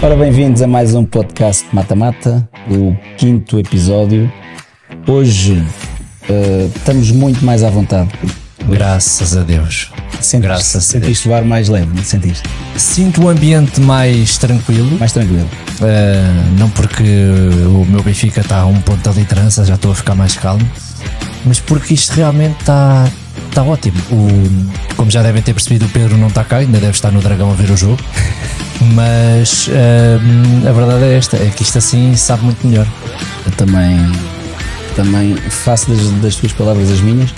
Ora, bem-vindos a mais um podcast Mata-Mata, o 5º episódio. Hoje estamos muito mais à vontade. Graças a Deus. Sentiste o ar mais leve, não sentiste? Sinto o ambiente mais tranquilo. Mais tranquilo. Não porque o meu Benfica está a um ponto de liderança, já estou a ficar mais calmo, mas porque isto realmente está ótimo. Como já devem ter percebido, o Pedro não está cá, ainda deve estar no Dragão a ver o jogo. Mas a verdade é esta, é que isto assim sabe muito melhor. Eu também faço das tuas palavras as minhas.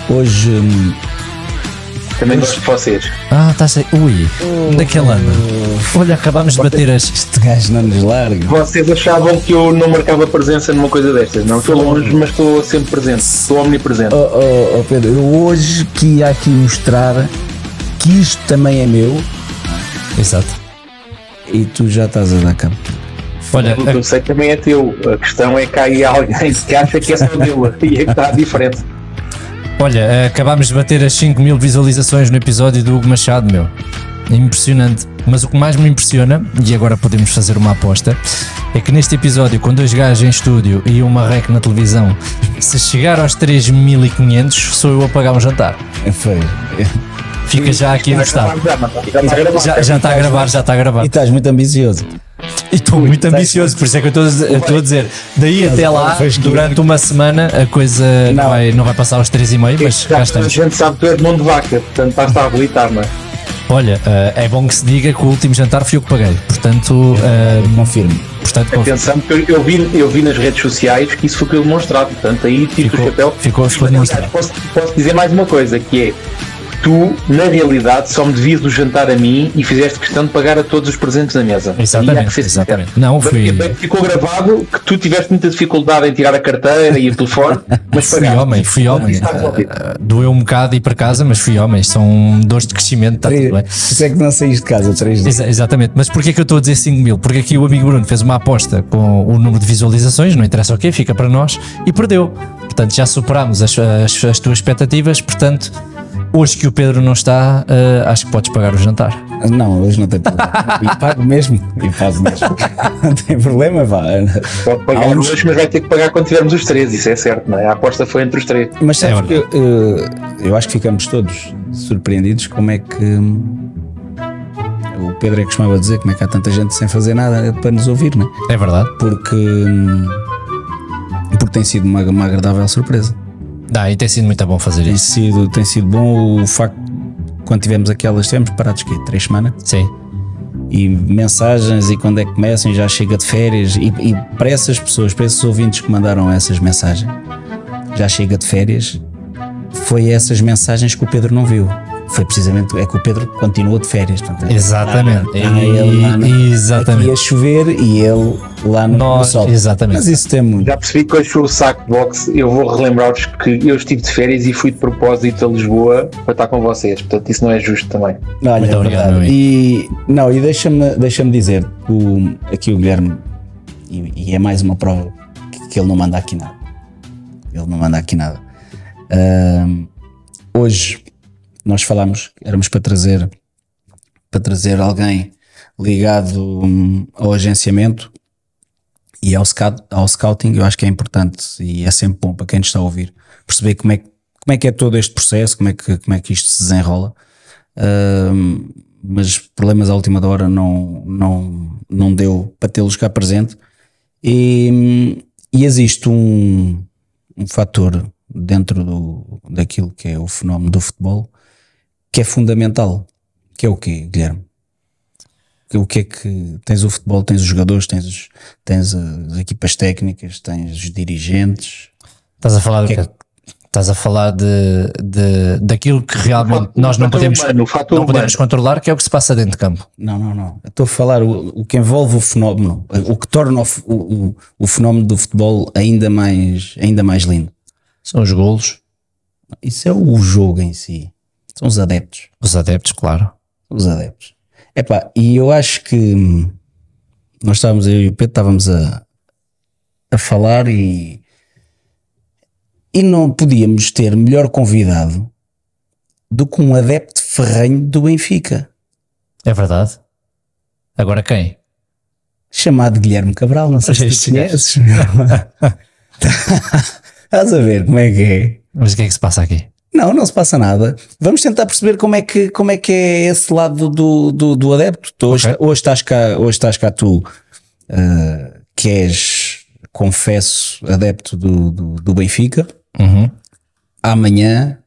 Hoje também gosto de vocês. Está a ser. Ui, onde é que ele anda? Olha, acabámos de bater as. Este gajo não nos larga. Vocês achavam que eu não marcava presença numa coisa destas? Não, estou longe, mas estou sempre presente. Estou omnipresente. Pedro, eu hoje que ia aqui mostrar que isto também é meu. Exato. E tu já estás a dar cabo. Olha, O que eu sei também é teu. A questão é que há aí alguém que acha que é só dele e é que está diferente. Olha, acabámos de bater as 5.000 visualizações no episódio do Hugo Machado, meu. Impressionante. Mas o que mais me impressiona, e agora podemos fazer uma aposta, é que neste episódio, com 2 gajos em estúdio e uma rec na televisão, se chegar aos 3.500, sou eu a pagar um jantar. Foi. Fica já aqui no estado. Já está a gravar. E estás muito ambicioso. E estou muito ambicioso, por isso é que eu estou a dizer. Daí até lá, durante uma semana, a coisa não vai passar aos 3,5, mas cá estamos. A gente sabe que tu és mão de vaca, portanto estás-te a habilitar, não é? Olha, é bom que se diga que o último jantar fui eu que paguei, portanto confirmo. Atenção, porque eu vi nas redes sociais que isso foi demonstrado, portanto aí tiro o chapéu. Ficou demonstrado. Posso dizer mais uma coisa, que é: tu, na realidade, só me devias o jantar a mim e fizeste questão de pagar a todos os presentes da mesa. Exatamente. Não, fui... Ficou gravado que tu tiveste muita dificuldade em tirar a carteira e o telefone, mas fui homem. Doeu um bocado ir para casa, mas fui homem. São dores de crescimento, está tudo bem. Isso é que não saíste de casa 3 dias. Exatamente. Mas porquê é que eu estou a dizer 5.000? Porque aqui o amigo Bruno fez uma aposta com o número de visualizações, não interessa o quê, fica para nós, e perdeu. Portanto, já superámos as tuas expectativas, portanto... Hoje que o Pedro não está, acho que podes pagar o jantar. Não, hoje não tem problema. E pago mesmo. Não tem problema, vá. Pode pagar hoje, mas vai ter que pagar quando tivermos os 3, isso é certo, não é? A aposta foi entre os 3. Mas sabes que eu acho que ficamos todos surpreendidos como é que o Pedro costumava dizer como é que há tanta gente sem fazer nada para nos ouvir, não é? É verdade. Porque tem sido uma agradável surpresa. E tem sido muito bom fazer isso. Tem sido bom o facto quando tivemos parados 3 semanas? Sim. E mensagens e quando é que começam, já chega de férias e para essas pessoas, para esses ouvintes que mandaram essas mensagens, já chega de férias, foi essas mensagens que o Pedro não viu. Foi precisamente, que o Pedro continua de férias. Portanto, exatamente. Exatamente. Aqui a chover e ele lá no sol. Exatamente. Mas isso tem muito. Já percebi que hoje foi o saco de boxe. Eu vou relembrar-vos que eu estive de férias e fui de propósito a Lisboa para estar com vocês. Portanto, isso não é justo também. Olha, muito obrigado. E deixa-me dizer, aqui o Guilherme, e é mais uma prova que ele não manda aqui nada. Ele não manda aqui nada. Hoje nós falámos, éramos para trazer alguém ligado ao agenciamento e ao scouting. Eu acho que é importante e é sempre bom para quem nos está a ouvir perceber como é que é todo este processo, como é que isto se desenrola. Mas problemas à última hora não deu para tê-los cá presente e existe um fator dentro daquilo que é o fenómeno do futebol que é fundamental, que é o quê, Guilherme? O que é que tens? O futebol, tens os jogadores, tens as equipas técnicas, tens os dirigentes. Estás a falar do quê? Estás a falar daquilo que realmente nós não podemos controlar, que é o que se passa dentro de campo. Não. Eu estou a falar o que envolve o fenómeno, o que torna o fenómeno do futebol ainda mais lindo. São os golos. Isso é o jogo em si. São os adeptos. Os adeptos, claro. Os adeptos. E eu acho que nós eu e o Pedro estávamos a falar e não podíamos ter melhor convidado do que um adepto ferrenho do Benfica. É verdade. Agora quem? Chamado Guilherme Cabral, não sei se tu conheces. Estás a ver como é que é? Mas o que é que se passa aqui? Não se passa nada. Vamos tentar perceber como é que é esse lado do adepto. Hoje estás cá tu, que és, confesso, adepto do Benfica. Amanhã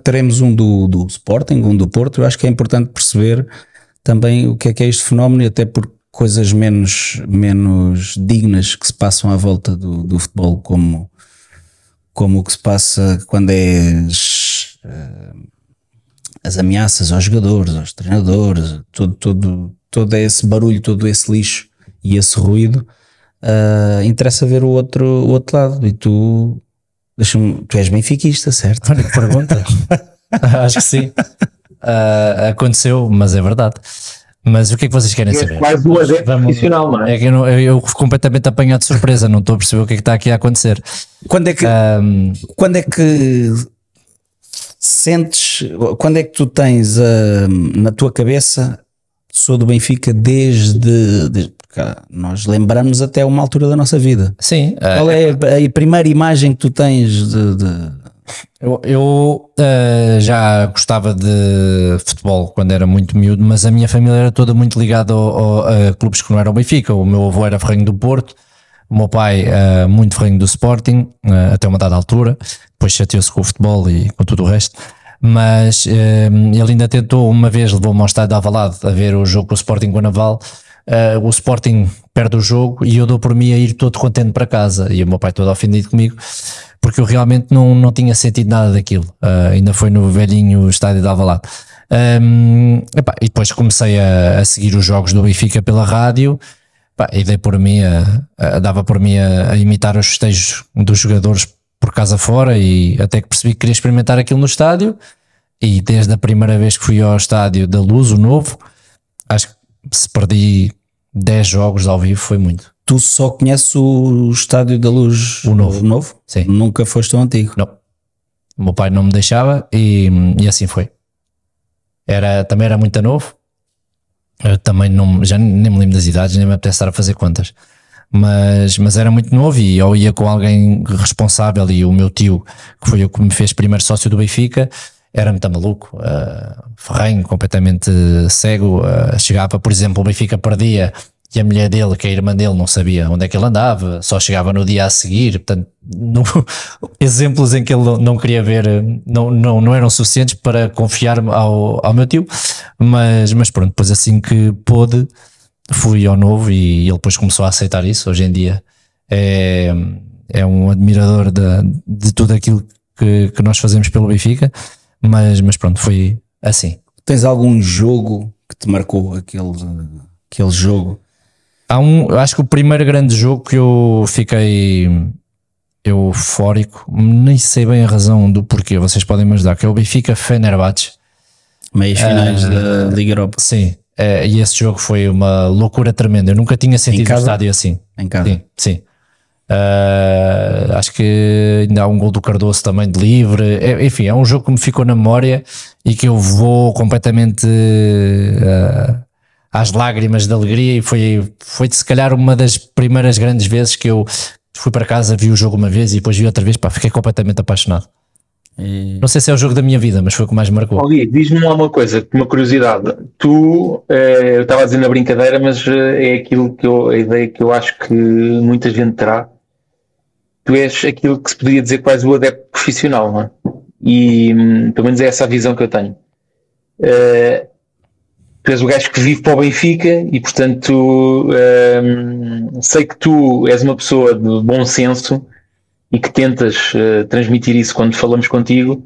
teremos um do Sporting, um do Porto. Eu acho que é importante perceber também o que é este fenómeno, e até por coisas menos dignas que se passam à volta do futebol, como o que se passa quando as ameaças aos jogadores, aos treinadores, todo esse barulho, todo esse lixo e esse ruído. Interessa ver o outro lado, e tu és benfiquista, certo? Olha que pergunta. Acho que sim. Aconteceu, mas é verdade. Mas o que é que vocês querem saber? Quase um adepto profissional, não é? É que eu completamente apanhado de surpresa, não estou a perceber o que é que está aqui a acontecer. Quando é que sentes, quando é que tu tens na tua cabeça, sou do Benfica desde porque nós lembramos até uma altura da nossa vida. Sim. Qual é a primeira imagem que tu tens de... Eu já gostava de futebol quando era muito miúdo, mas a minha família era toda muito ligada a clubes que não eram o Benfica. O meu avô era ferrenho do Porto, o meu pai muito ferrenho do Sporting, até uma dada altura. Depois chateou-se com o futebol e com tudo o resto. Mas ele ainda tentou, uma vez levou-me ao estádio de Alvalade a ver o jogo com o Sporting com o Naval. O Sporting perde o jogo e eu dou por mim a ir todo contente para casa, e o meu pai todo ofendido comigo, porque eu realmente não tinha sentido nada daquilo. Ainda foi no velhinho estádio de Alvalade. E depois comecei a seguir os jogos do Benfica pela rádio, e dei por mim dava por mim a imitar os festejos dos jogadores por casa fora, e até que percebi que queria experimentar aquilo no estádio. E desde a primeira vez que fui ao estádio da Luz, o novo, acho que se perdi 10 jogos ao vivo foi muito. Tu só conheces o Estádio da Luz, o novo? Sim. Nunca foste ao antigo? Não. O meu pai não me deixava e assim foi. Também era muito novo. Eu também já nem me lembro das idades, nem me apetece estar a fazer contas. Mas era muito novo, e eu ia com alguém responsável, e o meu tio, que foi o que me fez primeiro sócio do Benfica, era muito maluco, ferrenho, completamente cego. Chegava, por exemplo, o Benfica perdia e a mulher dele, que é a irmã dele, não sabia onde é que ele andava, só chegava no dia a seguir. Portanto, exemplos em que ele não queria ver não eram suficientes para confiar ao meu tio. Mas pronto, depois assim que pôde, fui ao novo, e ele depois começou a aceitar isso. Hoje em dia é um admirador de tudo aquilo que nós fazemos pelo Benfica. Mas pronto, foi assim. Tens algum jogo que te marcou, aquele jogo? Eu acho que o primeiro grande jogo que eu fiquei eufórico, nem sei bem a razão do porquê, vocês podem me ajudar, que é o Benfica Fenerbahçe. Meias finais da Liga Europa. Sim, e esse jogo foi uma loucura tremenda. Eu nunca tinha sentido um estádio assim. Em casa? Sim. Acho que ainda há um gol do Cardoso também de livre. Enfim, é um jogo que me ficou na memória e que eu vou completamente às lágrimas de alegria, e foi se calhar uma das primeiras grandes vezes que eu fui para casa, vi o jogo uma vez e depois vi outra vez, fiquei completamente apaixonado. Não sei se é o jogo da minha vida, mas foi o que mais me marcou. Gui, diz-me lá uma coisa, uma curiosidade. Tu, eu estava a dizer na brincadeira, mas é aquilo a ideia que eu acho que muita gente terá. Tu és aquilo que se poderia dizer quase o adepto profissional, não é? E pelo menos é essa a visão que eu tenho. Tu és o gajo que vive para o Benfica e, portanto, sei que tu és uma pessoa de bom senso e que tentas transmitir isso quando falamos contigo,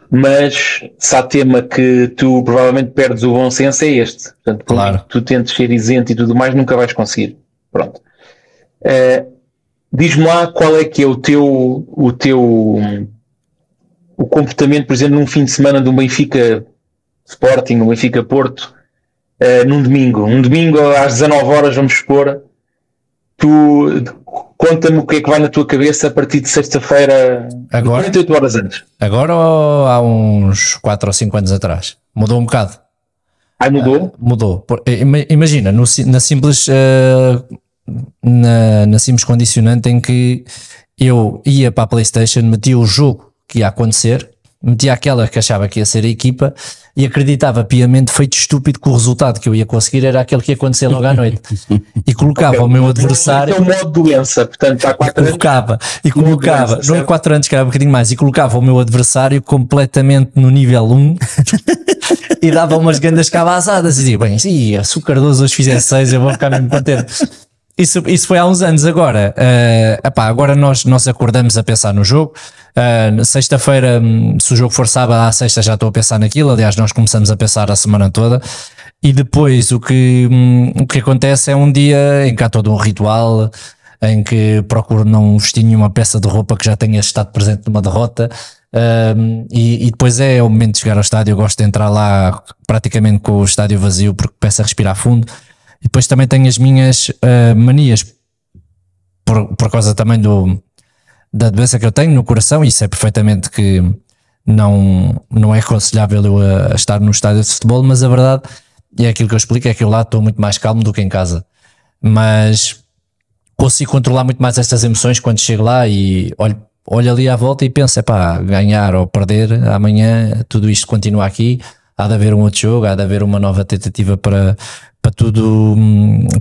mas se há tema que tu provavelmente perdes o bom senso, é este. Portanto, claro, tu tentes ser isento e tudo mais, nunca vais conseguir. Pronto. Diz-me lá qual é que é o comportamento, por exemplo, num fim de semana de um Benfica Sporting, um Benfica Porto, num domingo. Um domingo às 19 horas, vamos expor. conta-me o que é que vai na tua cabeça a partir de sexta-feira, Agora? 48 horas antes. Agora ou há uns 4 ou 5 anos atrás? Mudou um bocado. Mudou? Mudou. Imagina, na simples na simples condicionante em que eu ia para a PlayStation, metia o jogo que ia acontecer, metia aquela que achava que ia ser a equipa e acreditava piamente, feito estúpido, que o resultado que eu ia conseguir era aquele que ia acontecer logo à noite. E colocava o meu adversário. É um modo de doença, portanto, há 4 anos. Colocava, não é 4 anos, que era um bocadinho mais, e colocava o meu adversário completamente no nível 1 e dava umas grandes cabazadas e dizia, bem, se o Cardoso hoje fizer 6 eu vou ficar mesmo contente. Isso foi há uns anos. Agora, agora nós acordamos a pensar no jogo. Sexta-feira, se o jogo for sábado, à sexta já estou a pensar naquilo. Aliás, nós começamos a pensar a semana toda. E depois o que acontece é um dia em que há todo um ritual, em que procuro não vestir nenhuma peça de roupa que já tenha estado presente numa derrota. E depois é o momento de chegar ao estádio. Eu gosto de entrar lá praticamente com o estádio vazio, porque peço a respirar fundo. E depois também tenho as minhas manias, por causa também da doença que eu tenho no coração, e isso é perfeitamente que não é aconselhável eu a estar no estádio de futebol, mas a verdade é aquilo que eu explico, é que eu lá estou muito mais calmo do que em casa. Mas consigo controlar muito mais estas emoções quando chego lá e olho ali à volta e penso, ganhar ou perder, amanhã tudo isto continua aqui, há de haver um outro jogo, há de haver uma nova tentativa para tudo,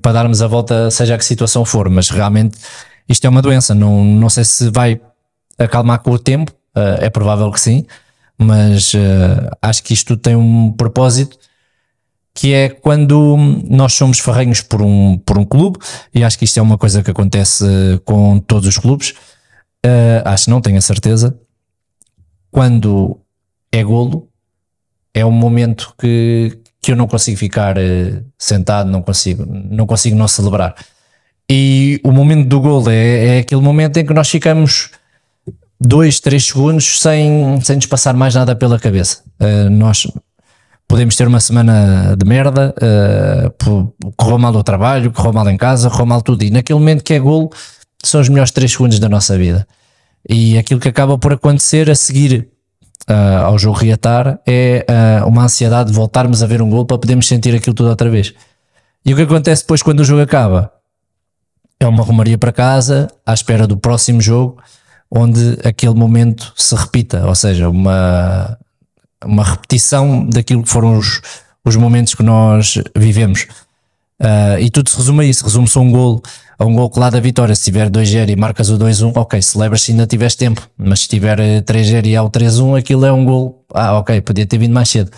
para darmos a volta, seja a que situação for, mas realmente isto é uma doença, não sei se vai acalmar com o tempo, é provável que sim, mas acho que isto tudo tem um propósito, que é quando nós somos ferrenhos por um clube, e acho que isto é uma coisa que acontece com todos os clubes, acho, não tenho a certeza, quando é golo, é um momento que eu não consigo ficar sentado, não consigo não celebrar. E o momento do golo é aquele momento em que nós ficamos 2, 3 segundos sem nos passar mais nada pela cabeça. Nós podemos ter uma semana de merda, correu mal o trabalho, correu mal em casa, correu mal tudo, e naquele momento que é golo são os melhores 3 segundos da nossa vida. E aquilo que acaba por acontecer a seguir ao jogo reatar é uma ansiedade de voltarmos a ver um golo para podermos sentir aquilo tudo outra vez. E o que acontece depois quando o jogo acaba é uma romaria para casa à espera do próximo jogo, onde aquele momento se repita, ou seja, uma repetição daquilo que foram os momentos que nós vivemos. E tudo se resume a isso, resume-se a um golo que lá da vitória. Se tiver 2-0 e marcas o 2-1, ok, celebras se ainda tiveres tempo, mas se tiver 3-0 e há o 3-1, aquilo é um golo, ok, podia ter vindo mais cedo.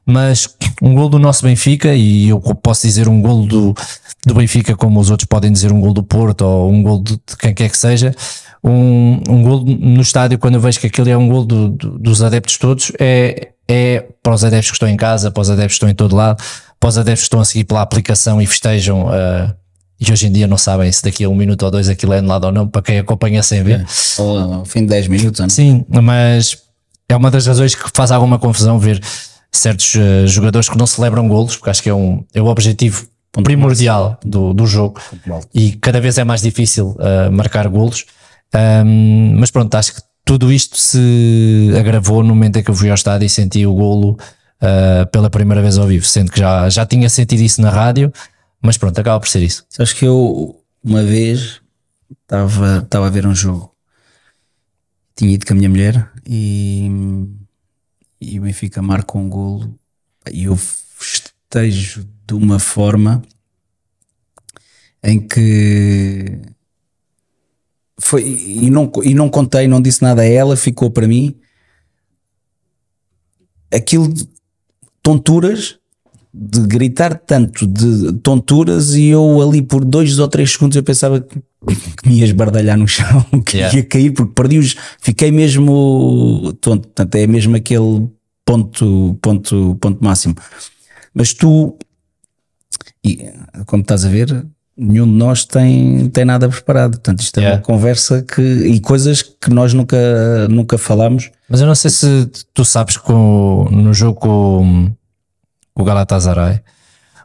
Mas um golo do nosso Benfica, e eu posso dizer um golo do Benfica como os outros podem dizer um golo do Porto ou um golo de quem quer que seja, um golo no estádio, quando eu vejo que aquilo é um golo dos adeptos todos, é para os adeptos que estão em casa, para os adeptos que estão em todo lado, para os adeptos que estão a seguir pela aplicação e festejam, e hoje em dia não sabem se daqui a 1 minuto ou 2 aquilo é anulado ou não, para quem acompanha sem ver. Ao fim de 10 minutos. Não? Sim, mas é uma das razões que faz alguma confusão ver certos jogadores que não celebram golos, porque acho que é o objetivo primordial do jogo, e cada vez é mais difícil marcar golos. Mas pronto, acho que tudo isto se agravou no momento em que eu fui ao estádio e senti o golo pela primeira vez ao vivo, sendo que já tinha sentido isso na rádio, mas pronto, acaba por ser isso. Sabes que eu uma vez estava a ver um jogo, tinha ido com a minha mulher e o Benfica marca um golo e eu festejo de uma forma em que foi, e não contei, não disse nada a ela, ficou para mim aquilo de tonturas, de gritar tanto de tonturas, e eu ali por 2 ou 3 segundos eu pensava que me ia esbardalhar no chão, que ia cair, porque fiquei mesmo tonto. Portanto, é mesmo aquele ponto máximo. Mas tu, e como estás a ver, nenhum de nós tem nada preparado. Portanto, isto é uma conversa e coisas que nós nunca falámos. Mas eu não sei se tu sabes que no jogo com o Galatasaray,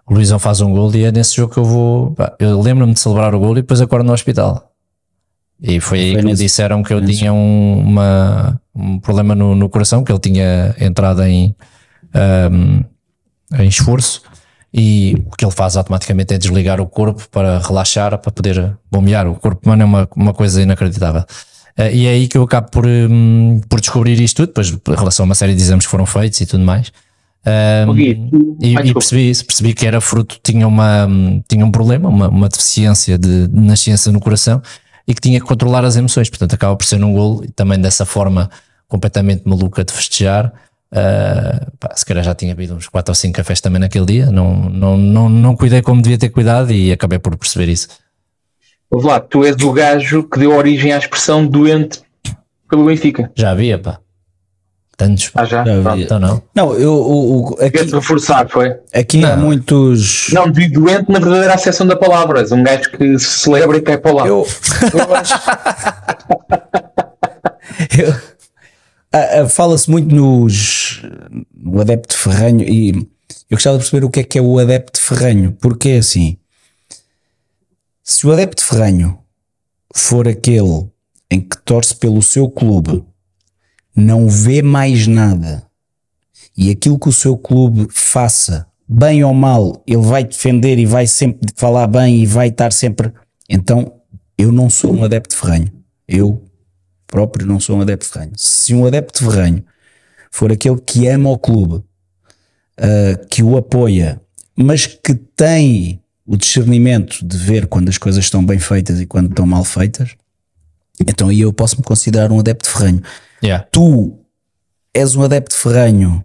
o Luizão faz um gol e é nesse jogo que eu lembro-me de celebrar o gol e depois acordo no hospital. E foi aí que me disseram que eu tinha um problema no coração, que ele tinha entrado em esforço, e o que ele faz automaticamente é desligar o corpo para relaxar, para poder bombear. O corpo humano é uma coisa inacreditável. E é aí que eu acabo por descobrir isto tudo, depois em relação a uma série de exames que foram feitos e tudo mais. E percebi que era fruto, tinha um problema, uma deficiência de nascença no coração, e que tinha que controlar as emoções. Portanto, acaba por ser um golo, e também dessa forma completamente maluca de festejar. Se calhar já tinha bebido uns 4 ou 5 cafés também naquele dia, não cuidei como devia ter cuidado, e acabei por perceber isso. Ouve lá, tu és o gajo que deu origem à expressão doente pelo Benfica. Já havia, pá. Tantos, pá. Já? Então não. Não, aqui, queres reforçar, foi? Aqui há muitos... Não, de doente na verdadeira acessão da palavra. És um gajo que se celebra e cai para lá. Eu acho... Fala-se muito no adepto ferrenho, e eu gostava de perceber o que é o adepto ferrenho, porque é assim, se o adepto ferrenho for aquele em que torce pelo seu clube, não vê mais nada, e aquilo que o seu clube faça, bem ou mal, ele vai defender e vai sempre falar bem e vai estar sempre... Então, eu não sou um adepto ferrenho. Eu próprio não sou um adepto ferrenho. Se um adepto ferrenho for aquele que ama o clube, que o apoia, mas que tem o discernimento de ver quando as coisas estão bem feitas e quando estão mal feitas, então aí eu posso me considerar um adepto ferrenho. Yeah. Tu és um adepto ferrenho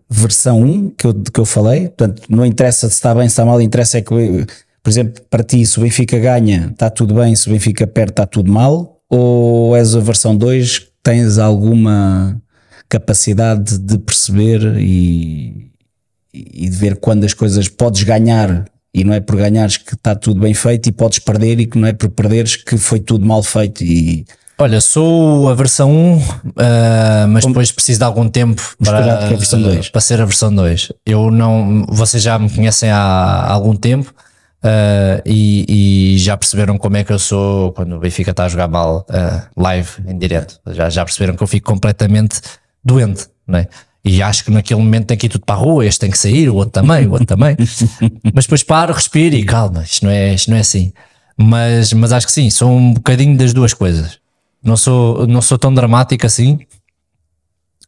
versão 1 que eu falei, portanto não interessa se está bem, se está mal, interessa é que, por exemplo, para ti, se o Benfica ganha está tudo bem, se o Benfica perde está tudo mal, ou és a versão 2 que tens alguma capacidade de perceber e de ver quando as coisas podes ganhar, e não é por ganhares que está tudo bem feito, e podes perder, e que não é por perderes que foi tudo mal feito. E olha, sou a versão 1, mas depois preciso de algum tempo para ser a versão 2. Vocês já me conhecem há algum tempo, e já perceberam como é que eu sou quando o Benfica está a jogar mal, live, em direto. Já perceberam que eu fico completamente doente, não é? E acho que naquele momento tem que ir tudo para a rua, este tem que sair, o outro também, mas depois paro, respiro e calma, isto não é assim. Mas acho que sim, sou um bocadinho das duas coisas. Não sou tão dramático assim.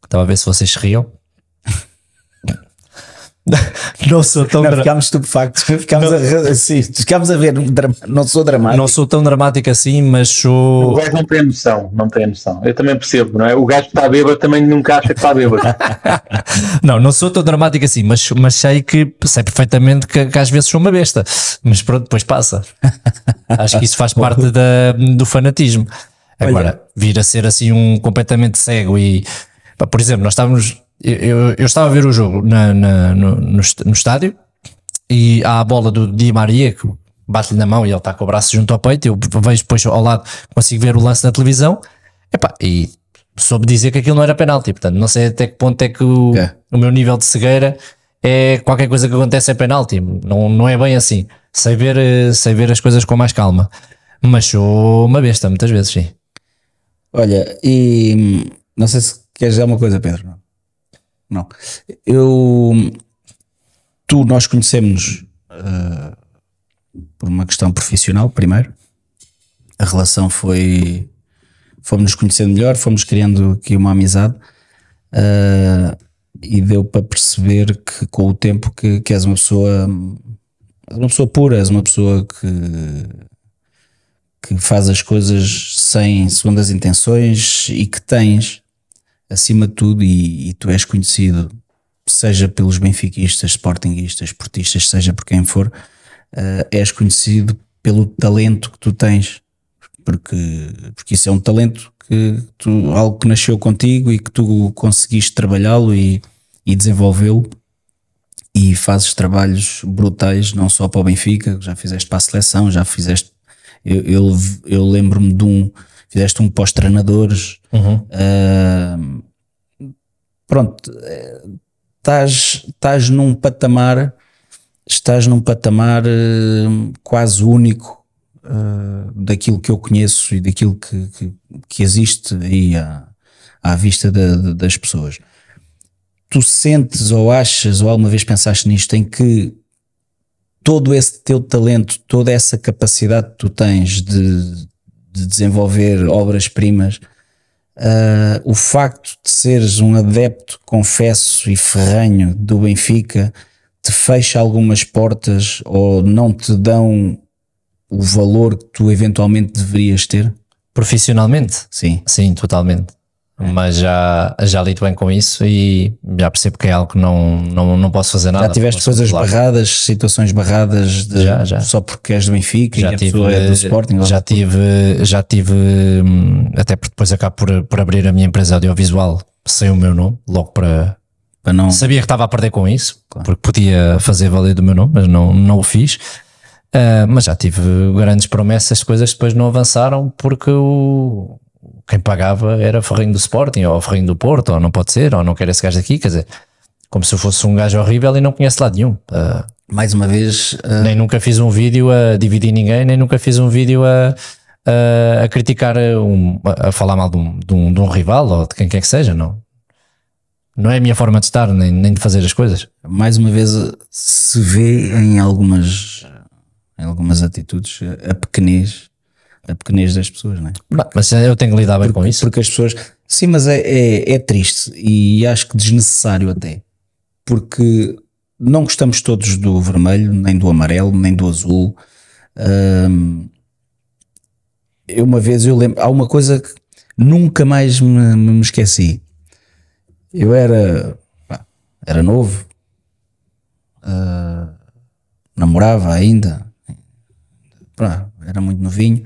Estava a ver se vocês se riam. Não sou tão dramático. Ficámos estupefactos. Ficámos a ver. Não sou dramático. Não sou tão dramático assim, mas sou. O gajo não tem noção. Eu também percebo, não é? O gajo que está bêbado também nunca acha que está bêbado. Não sou tão dramático assim, mas sei perfeitamente que às vezes sou uma besta. Mas pronto, depois passa. Acho que isso faz parte do fanatismo. Agora, vir a ser assim completamente cego e, por exemplo, nós estávamos, eu estava a ver o jogo no estádio, e há a bola do Di Maria que bate-lhe na mão e ele está com o braço junto ao peito, eu vejo depois ao lado, consigo ver o lance na televisão, e soube dizer que aquilo não era penalti, portanto não sei até que ponto é que o meu nível de cegueira é qualquer coisa que acontece é penalti, não é bem assim, sei ver as coisas com mais calma, mas sou uma besta muitas vezes, sim. Olha, e não sei se queres dizer uma coisa, Pedro. Não. Nós conhecemos por uma questão profissional, primeiro. A relação fomos nos conhecendo melhor, fomos criando aqui uma amizade, e deu para perceber que com o tempo que és uma pessoa pura, és uma pessoa que faz as coisas sem segundas intenções, e que tens, acima de tudo, e tu és conhecido, seja pelos benfiquistas, sportinguistas, portistas, seja por quem for, és conhecido pelo talento que tu tens, porque isso é um talento algo que nasceu contigo e que tu conseguiste trabalhá-lo e desenvolvê-lo, e fazes trabalhos brutais, não só para o Benfica, já fizeste para a seleção, já fizeste, eu lembro-me fizeste um pós-treinadores, pronto, estás num patamar quase único daquilo que eu conheço e daquilo que existe aí à vista das pessoas. Tu sentes ou achas ou alguma vez pensaste nisto, em que todo esse teu talento, toda essa capacidade que tu tens de desenvolver obras-primas, o facto de seres um adepto, confesso e ferrenho do Benfica, te fecha algumas portas ou não te dão o valor que tu eventualmente deverias ter? Profissionalmente? Sim. Sim, totalmente. Mas já lido bem com isso e já percebo que é algo que não posso fazer nada. Já tiveste coisas barradas, situações barradas já. Só porque és do Benfica já e a tive, pessoa é do Sporting? Já tive, até porque depois acabo por abrir a minha empresa audiovisual sem o meu nome, logo para não... Sabia que estava a perder com isso, claro, porque podia fazer valer do meu nome, mas não o fiz. Mas já tive grandes promessas de coisas que depois não avançaram porque quem pagava era ferrinho do Sporting ou ferrinho do Porto, ou não pode ser, ou não quer esse gajo aqui, quer dizer, como se eu fosse um gajo horrível e não conheço lado nenhum. Mais uma vez, nem nunca fiz um vídeo a dividir ninguém, nem nunca fiz um vídeo a criticar, a falar mal de um rival ou de quem quer que seja, não é a minha forma de estar, nem de fazer as coisas. Mais uma vez se vê em algumas atitudes a pequenez das pessoas, não é? Mas eu tenho que lidar bem com isso. Porque as pessoas... Sim, mas é triste e acho que desnecessário até. Porque não gostamos todos do vermelho, nem do amarelo, nem do azul. Eu lembro... Há uma coisa que nunca mais me esqueci. Eu era novo, namorava ainda, era muito novinho,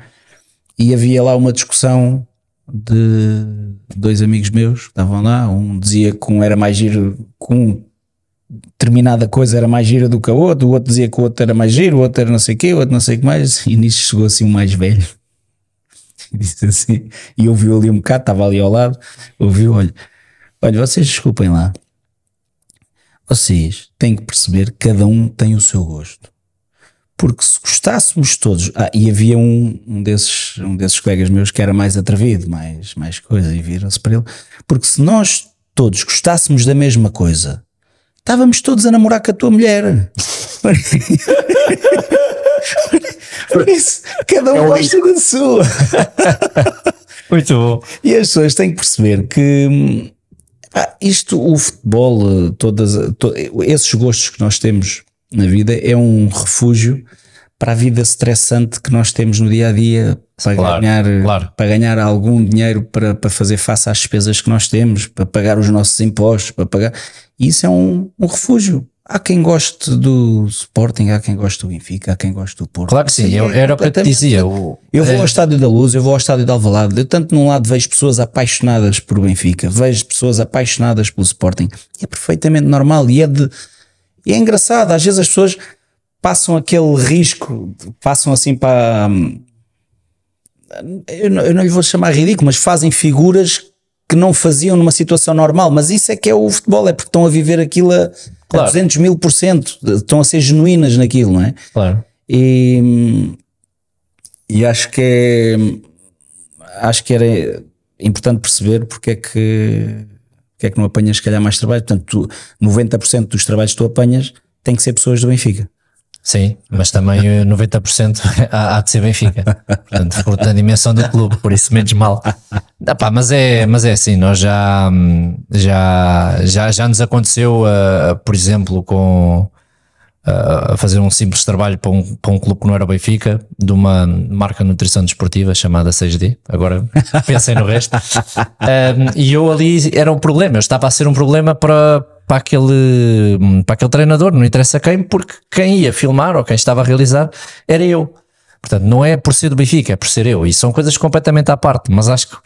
e havia lá uma discussão de dois amigos meus que estavam lá. Um dizia que um era mais giro, com determinada coisa era mais gira do que a outra, o outro dizia que o outro era mais giro, o outro era não sei o quê, o outro não sei o que mais, e nisso chegou assim um mais velho e disse assim, e ouviu ali um bocado, estava ali ao lado, ouviu, olha, vocês desculpem lá, vocês têm que perceber que cada um tem o seu gosto. Porque se gostássemos todos... e havia um desses colegas meus que era mais atrevido, mais coisa, e viram-se para ele. Porque se nós todos gostássemos da mesma coisa, estávamos todos a namorar com a tua mulher. Por isso, cada um gosta da sua. Muito bom. E as pessoas têm que perceber que o futebol, esses gostos que nós temos na vida é um refúgio para a vida estressante que nós temos no dia a dia, para ganhar algum dinheiro para fazer face às despesas que nós temos, para pagar os nossos impostos, para pagar. E isso é um refúgio. Há quem goste do Sporting, há quem goste do Benfica, há quem goste do Porto. Claro que sim, era o que eu te dizia. Eu vou ao Estádio da Luz, eu vou ao Estádio de Alvalade, eu tanto num lado vejo pessoas apaixonadas por Benfica, vejo pessoas apaixonadas pelo Sporting. É perfeitamente normal e é engraçado. Às vezes as pessoas passam aquele risco, passam assim para... Eu não lhe vou chamar ridículo, mas fazem figuras que não faziam numa situação normal. Mas isso é que é o futebol, é porque estão a viver aquilo a 200.000%, estão a ser genuínas naquilo, não é? Claro. E acho que era importante perceber porque é que não apanhas se calhar mais trabalho. Portanto, 90% dos trabalhos que tu apanhas tem que ser pessoas do Benfica. Sim, mas também 90% há de ser Benfica. Portanto, por a dimensão do clube, por isso menos mal. Mas é assim, nós já nos aconteceu, por exemplo, a fazer um simples trabalho para um clube que não era o Benfica, de uma marca de nutrição desportiva chamada 6D. Agora pensem no resto. E eu ali era um problema, eu estava a ser um problema para aquele treinador, não interessa quem, porque quem ia filmar ou quem estava a realizar era eu. Portanto, não é por ser do Benfica, é por ser eu. E são coisas completamente à parte, mas acho que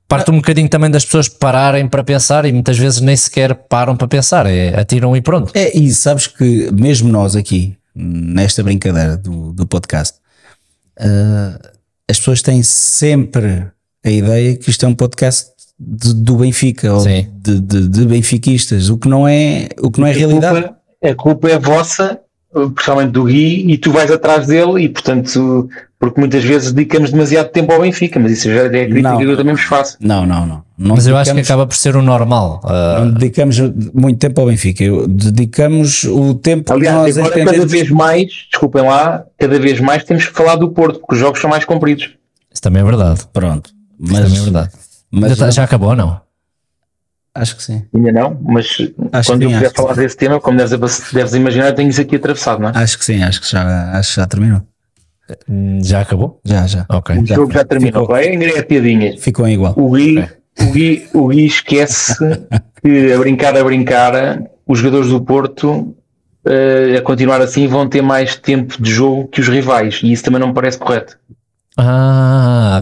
parte um bocadinho também das pessoas pararem para pensar, e muitas vezes nem sequer param para pensar, atiram e pronto. E sabes que mesmo nós aqui, nesta brincadeira do podcast, as pessoas têm sempre a ideia que isto é um podcast do Benfica, ou de benfiquistas, o que não é realidade. A culpa é vossa, principalmente do Gui, e tu vais atrás dele e, portanto, porque muitas vezes dedicamos demasiado tempo ao Benfica, mas isso já é a crítica que eu também vos faço. Não. Mas eu acho que acaba por ser o normal. Não dedicamos muito tempo ao Benfica, dedicamos o tempo que aliás, nós agora entendemos. cada vez mais, desculpem lá, cada vez mais temos que falar do Porto, porque os jogos são mais compridos. Isso também é verdade. Pronto. Isso também é verdade. Mas Já acabou ou não? acho que sim. Ainda não, mas Acho quando que eu sim, quiser acho que falar desse tema, como deves imaginar, eu tenho isso aqui atravessado, não é? Acho que sim, acho que já terminou. Já acabou? Já. Ok. O jogo já terminou. Ainda é piadinhas. Ficou igual. O Gui esquece que a brincar, os jogadores do Porto a continuar assim vão ter mais tempo de jogo que os rivais, e isso também não me parece correto.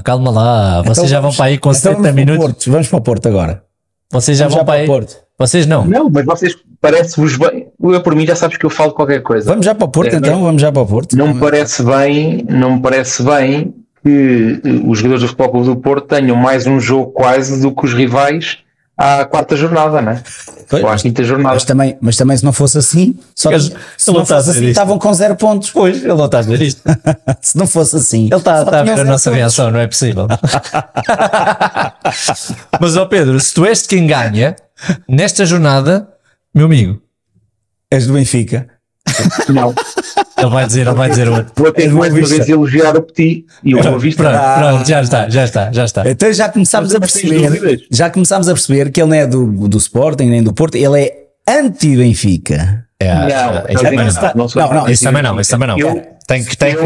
Calma lá. Vocês já vão para aí com 70 minutos. Vamos para o Porto agora. Vocês já vão para aí. Porto. Vocês não. Não, mas vocês parece-vos bem. Eu, por mim, já sabes que eu falo qualquer coisa. Vamos já para o Porto, então. Vamos já para o Porto. Não me parece bem que os jogadores do Futebol Clube do Porto tenham mais um jogo quase do que os rivais à quarta jornada, não é? Ou à quinta jornada. Mas também se não fosse assim, se não fosse assim, estavam com 0 pontos. Pois, ele não está a ver isto. Se não fosse assim, Ele está a ver a nossa reação, não é possível. Mas, ó Pedro, se tu és de quem ganha, nesta jornada, meu amigo, És do Benfica. Não. ele vai dizer outro. Vou ter mais uma vez elogiar o Petit e o Boa Vista. Pronto, já está. Então já começámos a perceber que ele não é do Sporting nem do Porto, ele é anti-Benfica. Isso também não.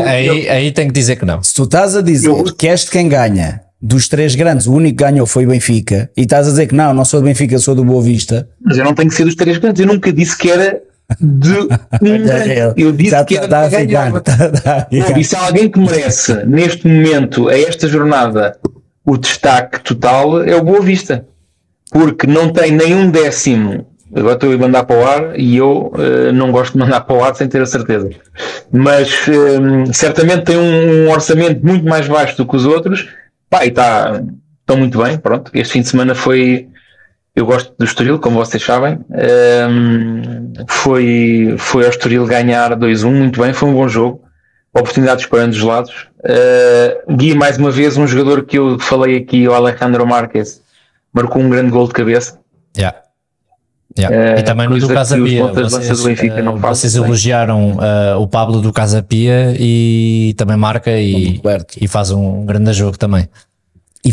Aí tem que dizer que não. Se tu estás a dizer que és de quem ganha, dos 3 grandes, o único que ganhou foi o Benfica, e estás a dizer que não sou do Benfica, sou do Boa Vista. Mas eu não tenho que ser dos 3 grandes, eu nunca disse que era eu disse que era de ganhar. E se há alguém que merece neste momento, a esta jornada, o destaque total, é o Boa Vista, porque não tem nenhum décimo. Agora estou a mandar para o ar e eu não gosto de mandar para o ar sem ter a certeza, mas certamente tem um orçamento muito mais baixo do que os outros. E estão muito bem. Pronto, este fim de semana eu gosto do Estoril, como vocês sabem. Foi ao Estoril ganhar 2-1, muito bem, foi um bom jogo, oportunidades para ambos os lados. Gui, mais uma vez, um jogador que eu falei aqui, o Alejandro Marques, marcou um grande gol de cabeça. E também no do Casa Pia, vocês elogiaram o Pablo do Casa Pia e também marca e faz um grande jogo também. E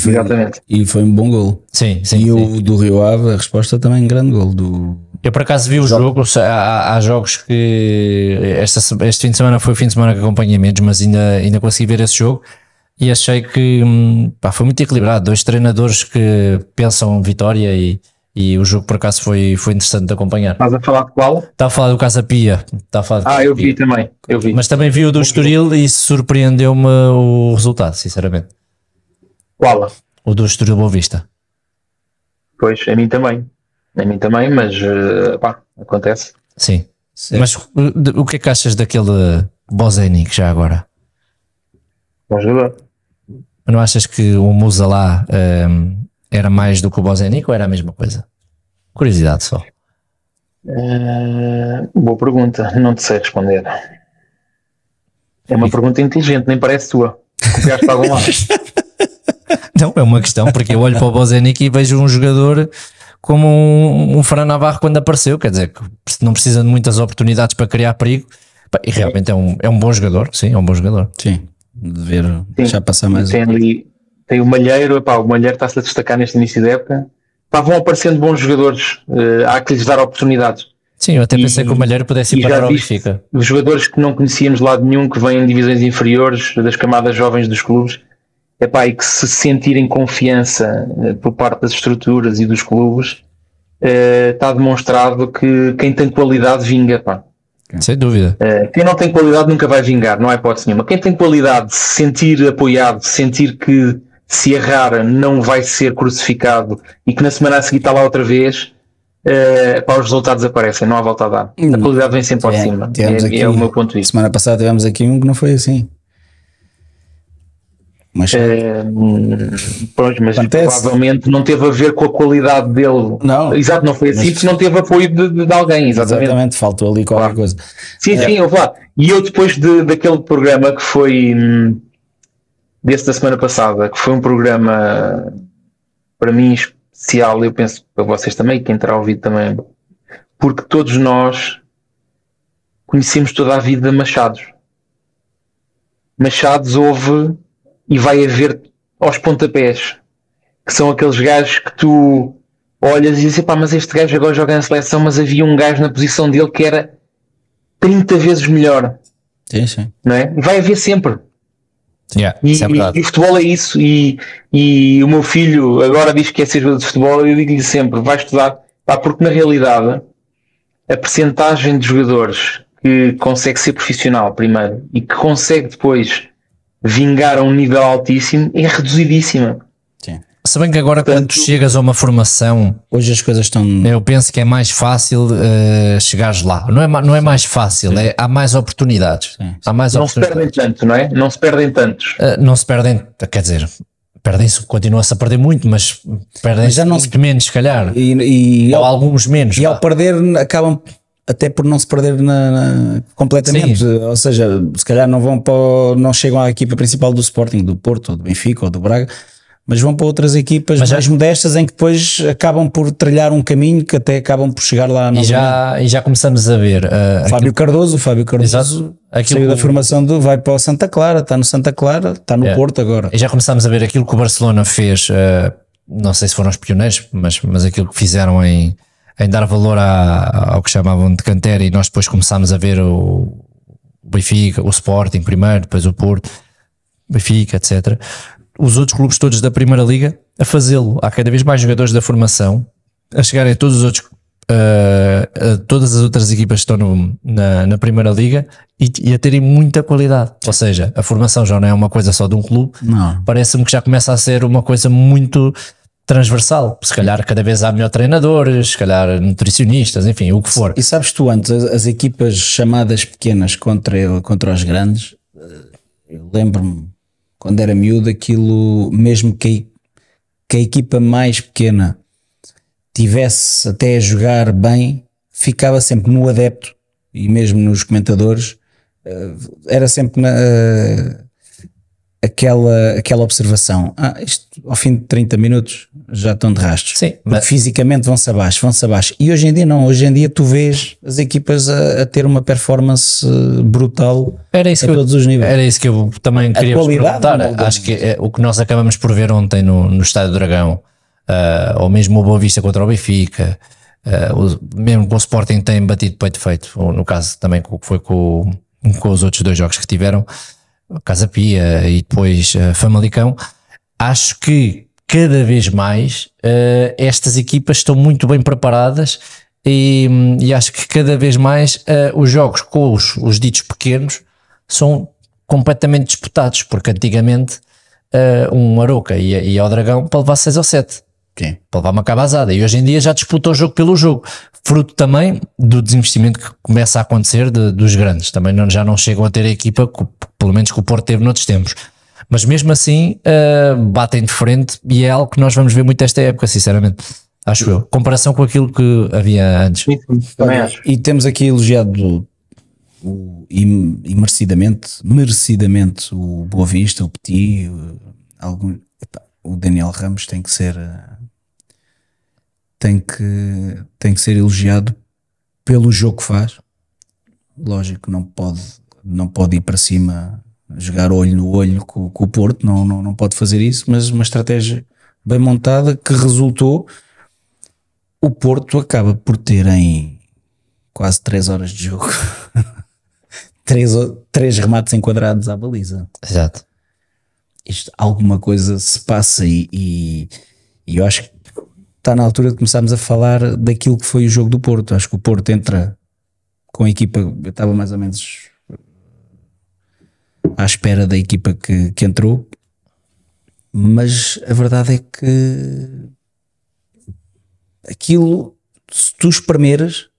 foi um bom gol. Sim. O do Rio Ave, a resposta também grande gol. Eu por acaso vi o jogo, há jogos que este fim de semana foi o fim de semana que acompanhei menos, mas ainda consegui ver esse jogo e achei que foi muito equilibrado, 2 treinadores que pensam vitória e o jogo por acaso foi interessante de acompanhar. Estás a falar de qual? Estava a falar do Casa Pia. Eu vi também. Mas também vi o do Estoril e surpreendeu-me o resultado, sinceramente. Qual? O do Estoril Boa Vista. Pois, a mim também, mas acontece. Sim. Mas o que é que achas daquele Bozenic já agora? Bom jogador. Não achas que o Musa lá era mais do que o Bozenic ou era a mesma coisa? Curiosidade só. Boa pergunta, não te sei responder. É uma pergunta inteligente, nem parece tua. Copiaste para algum lado. Não, é uma questão, porque eu olho para o Bozenic e vejo um jogador como um Fran Navarro quando apareceu, quer dizer, que não precisa de muitas oportunidades para criar perigo, e realmente é um bom jogador, sim, é um bom jogador. Sim, de ver, já passar mais. Tem o Malheiro, o Malheiro está-se a destacar neste início da época. Vão aparecendo bons jogadores, há que lhes dar oportunidades. Sim, eu até pensei que o Malheiro pudesse ir para o Benfica. Os jogadores que não conhecíamos de lado nenhum, que vêm em divisões inferiores, das camadas jovens dos clubes, e que se sentirem confiança por parte das estruturas e dos clubes, está demonstrado que quem tem qualidade vinga, Sem dúvida. Quem não tem qualidade nunca vai vingar, não há hipótese nenhuma. Quem tem qualidade, de se sentir apoiado, de sentir que se errar não vai ser crucificado e que na semana a seguir está lá outra vez, os resultados aparecem, não há volta a dar. A qualidade vem sempre ao de cima. É o meu ponto de vista. Semana passada tivemos aqui um que não foi assim. Pois, mas Acontece. provavelmente não teve a ver com a qualidade dele. Não. Exato, não foi assim, porque não teve apoio de alguém. Exatamente. Faltou ali qualquer coisa. Sim, eu vou lá. E eu depois daquele programa que foi desse da semana passada, que foi um programa para mim especial, eu penso para vocês também, quem terá ouvido também, porque todos nós conhecemos toda a vida Machados. Machados houve e vai haver aos pontapés, que são aqueles gajos que tu olhas e dizes, pá, mas este gajo agora joga na seleção, mas havia um gajo na posição dele que era 30 vezes melhor. Sim. Não é? E vai haver sempre. Isso é verdade. E o futebol é isso, e o meu filho agora diz que quer ser jogador de futebol, e eu digo-lhe sempre, vai estudar, pá, porque na realidade a percentagem de jogadores que consegue ser profissional primeiro e que consegue depois vingar a um nível altíssimo é reduzidíssima. Sim. Se bem que agora quando chegas a uma formação, hoje as coisas estão... eu penso que é mais fácil chegares lá. Não é mais fácil, há mais oportunidades. Há mais não oportunidades. Se perdem tanto, não é? Não se perdem tantos. Não se perdem, quer dizer, perdem-se, continua-se a perder muito, mas perdem-se muito menos, se calhar. Ou alguns menos. E ao perder, acabam até por não se perder completamente. Sim. Ou seja, se calhar não chegam à equipa principal do Sporting, do Porto, ou do Benfica, ou do Braga, mas vão para outras equipas mais modestas em que depois acabam por trilhar um caminho que até acabam por chegar lá. E já começamos a ver o Fábio Cardoso saiu da formação vai para o Santa Clara, está no Santa Clara, está no Porto agora. E já começamos a ver aquilo que o Barcelona fez, não sei se foram os pioneiros, mas aquilo que fizeram em dar valor ao que chamavam de cantera, e nós depois começámos a ver o Benfica, o Sporting primeiro, depois o Porto, Benfica, etc. Os outros clubes todos da Primeira Liga a fazê-lo. Há cada vez mais jogadores da formação a chegarem a todos os outros, todas as outras equipas que estão na Primeira Liga e a terem muita qualidade. Ou seja, a formação já não é uma coisa só de um clube, parece-me que já começa a ser uma coisa muito transversal. Se calhar cada vez há melhor treinadores, se calhar nutricionistas, enfim, o que for. E sabes tu, antes as equipas chamadas pequenas contra os grandes, eu lembro-me quando era miúdo, aquilo, mesmo que a equipa mais pequena tivesse até a jogar bem, ficava sempre no adepto e mesmo nos comentadores, era sempre aquela observação, isto ao fim de 30 minutos já estão de rastros. Sim, porque fisicamente vão-se abaixo. E hoje em dia não, hoje em dia tu vês as equipas a ter uma performance brutal a todos os níveis. Era isso que eu também queria vos perguntar. Acho que o que nós acabamos por ver ontem no Estádio do Dragão, ou mesmo o Boa Vista contra o Benfica, mesmo com o Sporting tem batido peito feito, no caso também foi com os outros dois jogos que tiveram, Casa Pia e depois Famalicão. Acho que cada vez mais estas equipas estão muito bem preparadas e acho que cada vez mais os jogos com os ditos pequenos são completamente disputados, porque antigamente um Aroca ia ao Dragão para levar 6 ou 7, para levar uma cabazada, e hoje em dia já disputa o jogo pelo jogo, fruto também do desinvestimento que começa a acontecer dos grandes. Também já não chegam a ter a equipa, pelo menos que o Porto teve noutros tempos, mas mesmo assim batem de frente, e é algo que nós vamos ver muito esta época, sinceramente, acho eu, comparação com aquilo que havia antes. Também acho. E temos aqui elogiado e merecidamente o Boa Vista, o Petit, o Daniel Ramos tem que ser ser elogiado pelo jogo que faz. Lógico, não pode ir para cima, jogar olho no olho com o Porto, não pode fazer isso, mas uma estratégia bem montada que resultou. O Porto acaba por ter em quase 3 horas de jogo 3 remates enquadrados à baliza. Exato. Alguma coisa se passa e eu acho que está na altura de começarmos a falar daquilo que foi o jogo do Porto. Acho que o Porto entra com a equipa, eu estava mais ou menos à espera da equipa que entrou, mas a verdade é que aquilo, se tu espremeres,